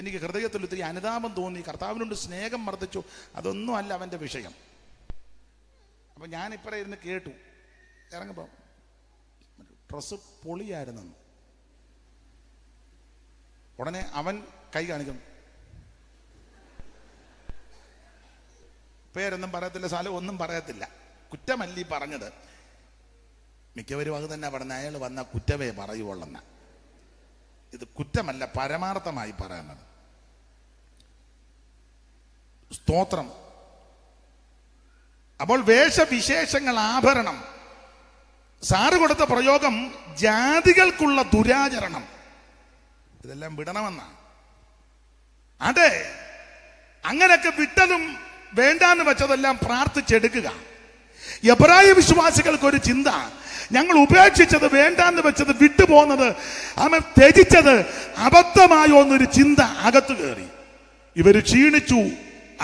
എനിക്ക് ഹൃദയത്തിൽ ഒത്തിരി അനുതാപം തോന്നി, കർത്താവിനോട് സ്നേഹം വർദ്ധിച്ചു. അതൊന്നും അല്ല അവൻ്റെ വിഷയം. അപ്പം ഞാനിപ്പറേ ഇരുന്ന് കേട്ടു, ഇറങ്ങുമ്പോൾ ഡ്രസ്സ് പൊളിയായിരുന്നെന്ന്. ഉടനെ അവൻ കൈ കാണിക്കും. പേരൊന്നും പറയത്തില്ല, സ്ഥലം ഒന്നും പറയത്തില്ല. കുറ്റമല്ലി പറഞ്ഞത്. മിക്കവരും അത് തന്നെ പറഞ്ഞ, അയാൾ വന്ന കുറ്റമേ പറയുവുള്ളെന്ന. ഇത് കുറ്റമല്ല, പരമാർത്ഥമായി പറയുന്നത്. സ്തോത്രം. അപ്പോൾ വേഷവിശേഷങ്ങൾ, ആഭരണം. സാറ് കൊടുത്ത പ്രയോഗം ജാതികൾക്കുള്ള ദുരാചരണം. ഇതെല്ലാം വിടണമെന്നാണ്. അതെ, അങ്ങനെയൊക്കെ വിട്ടതും വേണ്ടാന്ന് വെച്ചതെല്ലാം പ്രാർത്ഥിച്ചെടുക്കുക. എബ്രായ വിശ്വാസികൾക്ക് ഒരു ചിന്ത, ഞങ്ങൾ ഉപേക്ഷിച്ചത്, വേണ്ടാന്ന് വെച്ചത്, വിട്ടുപോകുന്നത്, അവൻ ത്യജിച്ചത് അബദ്ധമായോ എന്നൊരു ചിന്ത അകത്ത് കയറി. ഇവര് ക്ഷീണിച്ചു,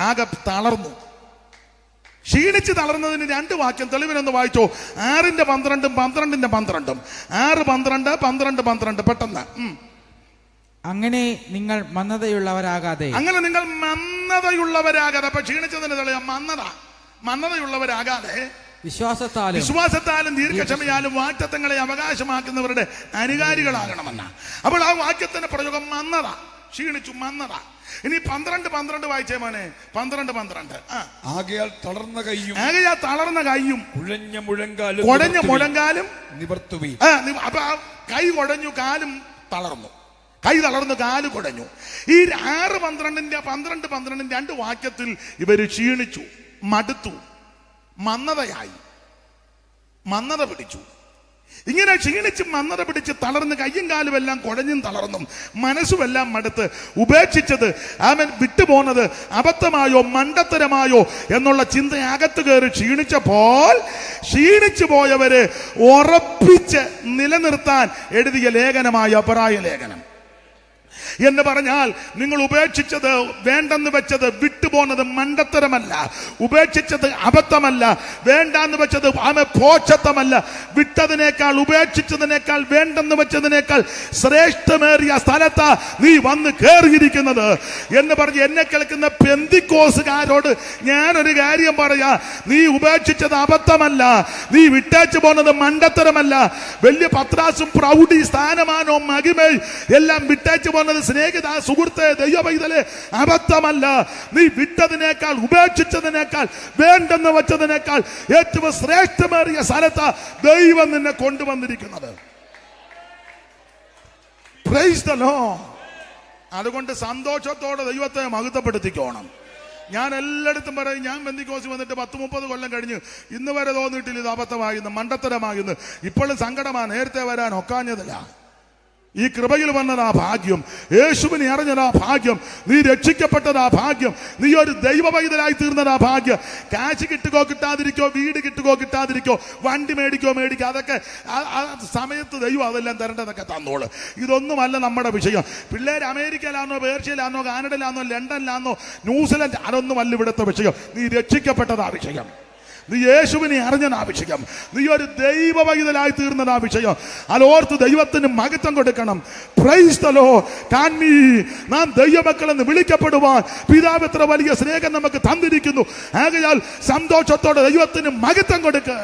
ആകെ തളർന്നു. ക്ഷീണിച്ച് തളർന്നതിന് 2 വാക്യം തെളിവിനൊന്ന് വായിച്ചോ. 6:12, 12:12. 6, 12, 12, 12. പെട്ടെന്ന്. അങ്ങനെ നിങ്ങൾ മന്ദതയുള്ളവരാകാതെ. അങ്ങനെ നിങ്ങൾ മന്ദതയുള്ളവരാകാതെ. അപ്പൊ ക്ഷീണിച്ചതിന് തെളിയാം മന്ദതയുള്ളവരാകാതെ വിശ്വാസത്താലും ദീർഘക്ഷമയാലും വാഗ്ദത്തങ്ങളെ അവകാശമാക്കുന്നവരുടെ അനുകാരികളാകണമെന്ന. അപ്പോൾ ആ വാക്യത്തിന്റെ പ്രയോഗം മന്ദത, ക്ഷീണിച്ചു, മന്ദത. ഇനി 12, 12 വായിച്ചേ മോനെ. 12, 12. ആകയാൽ തളർന്ന കൈയും കുഴഞ്ഞ മുഴങ്കാലും നിവർത്തുവീൻ. അപ്പൊ കൈ കുഴഞ്ഞു, കാലും തളർന്നു. കൈ തളർന്നു, കാല് കുഴഞ്ഞു. ഈ 6, 12, 12 2 വാക്യത്തിൽ ഇവര് ക്ഷീണിച്ചു, മടുത്തു, മന്ദതയായി, മന്ദത പിടിച്ചു. ഇങ്ങനെ ക്ഷീണിച്ച് മന്ദത പിടിച്ച് തളർന്ന് കയ്യും കാലും എല്ലാം കുഴഞ്ഞും തളർന്നും മനസ്സുമെല്ലാം മടുത്ത് ഉപേക്ഷിച്ചത്, അവൻ വിട്ടുപോകുന്നത് അബദ്ധമായോ മണ്ടത്തരമായോ എന്നുള്ള ചിന്ത അകത്ത് കയറി ക്ഷീണിച്ചപ്പോൾ ക്ഷീണിച്ചു പോയവര് ഉറപ്പിച്ച് നിലനിർത്താൻ എഴുതിയ ലേഖനമായ എബ്രായ ലേഖനം. എന്ന് പറഞ്ഞാൽ നിങ്ങൾ ഉപേക്ഷിച്ചത്, വേണ്ടെന്ന് വെച്ചത്, വിട്ടുപോകുന്നത് മണ്ടത്തരമല്ല, ഉപേക്ഷിച്ചത് അബദ്ധമല്ല, വേണ്ടാന്ന് വെച്ചത് പോഷത്വമല്ല, വിട്ടതിനേക്കാൾ, ഉപേക്ഷിച്ചതിനേക്കാൾ, വേണ്ടെന്ന് വെച്ചതിനേക്കാൾ ശ്രേഷ്ഠമേറിയ സ്ഥലത്താ നീ വന്ന് കയറിയിരിക്കുന്നത് എന്ന് പറഞ്ഞ് എന്നെ കേൾക്കുന്ന പെന്തിക്കോസുകാരോട് ഞാനൊരു കാര്യം പറയാ. നീ ഉപേക്ഷിച്ചത് അബദ്ധമല്ല, നീ വിട്ടേച്ചു പോകുന്നത് മണ്ടത്തരമല്ല. വലിയ പത്രാസും പ്രൗഢി സ്ഥാനമാനവും മഹിമയും എല്ലാം വിട്ടേച്ചു പോകുന്നത് സ്നേഹിത, സുഹൃത്തെ, ദൈവപൈതലെ, അബദ്ധമല്ല. നീ വിട്ടതിനേക്കാൾ, ഉപേക്ഷിച്ചതിനേക്കാൾ, വേണ്ടെന്ന് വെച്ചതിനേക്കാൾ ഏറ്റവും ശ്രേഷ്ഠമേറിയ സ്ഥലത്താ ദൈവം നിന്നെ കൊണ്ടുവന്നിരിക്കുന്നത്. Price the Lord. അതുകൊണ്ട് സന്തോഷത്തോടെ ദൈവത്തെ മഹത്വപ്പെടുത്തിക്കോണം. ഞാൻ എല്ലായിടത്തും പറയും, ഞാൻ പെന്തിക്കോസ് വന്നിട്ട് 10-30 കൊല്ലം കഴിഞ്ഞ് ഇന്ന് വരെ തോന്നിയിട്ടില്ല ഇത് അബദ്ധമായിരുന്നു, മണ്ടത്തരമായിരുന്നു. ഇപ്പോഴും സങ്കടമാണ്, നേരത്തെ വരാൻ ഒക്കാഞ്ഞതില്ല. ഈ കൃപയിൽ വന്നതാ ഭാഗ്യം, യേശുവിനെ അറിഞ്ഞതാ ഭാഗ്യം, നീ രക്ഷിക്കപ്പെട്ടതാ ഭാഗ്യം, നീ ഒരു ദൈവ പൈതലായി തീർന്നതാ ഭാഗ്യം. കാശ് കിട്ടുകയോ കിട്ടാതിരിക്കോ, വീട് കിട്ടുകയോ കിട്ടാതിരിക്കോ, വണ്ടി മേടിക്കോ അതൊക്കെ ആ സമയത്ത് ദൈവം അതെല്ലാം തരേണ്ടതൊക്കെ തന്നോളൂ. ഇതൊന്നുമല്ല നമ്മുടെ വിഷയം. പിള്ളേർ അമേരിക്കയിലാണോ, പേർഷ്യയിലാണോ, കാനഡയിലാണോ, ലണ്ടനിലാണോ, ന്യൂസിലൻഡ്, അതൊന്നുമല്ല ഇവിടുത്തെ വിഷയം. നീ രക്ഷിക്കപ്പെട്ടതാ വിഷയം, നീ യേശുവിനെ അറിഞ്ഞതാ വിഷയം, നീ ഒരു ദൈവ പൈതലായി തീർന്നതാ വിഷയം. അതോർത്ത് ദൈവത്തിന് മഹത്വം കൊടുക്കണം. Price the Lord. നാം ദൈവമക്കളെന്ന് വിളിക്കപ്പെടുവാൻ പിതാവ് എത്ര വലിയ സ്നേഹം നമുക്ക് തന്നിരിക്കുന്നു. ആകയാൽ സന്തോഷത്തോടെ ദൈവത്തിന് മഹത്വം കൊടുക്കുക.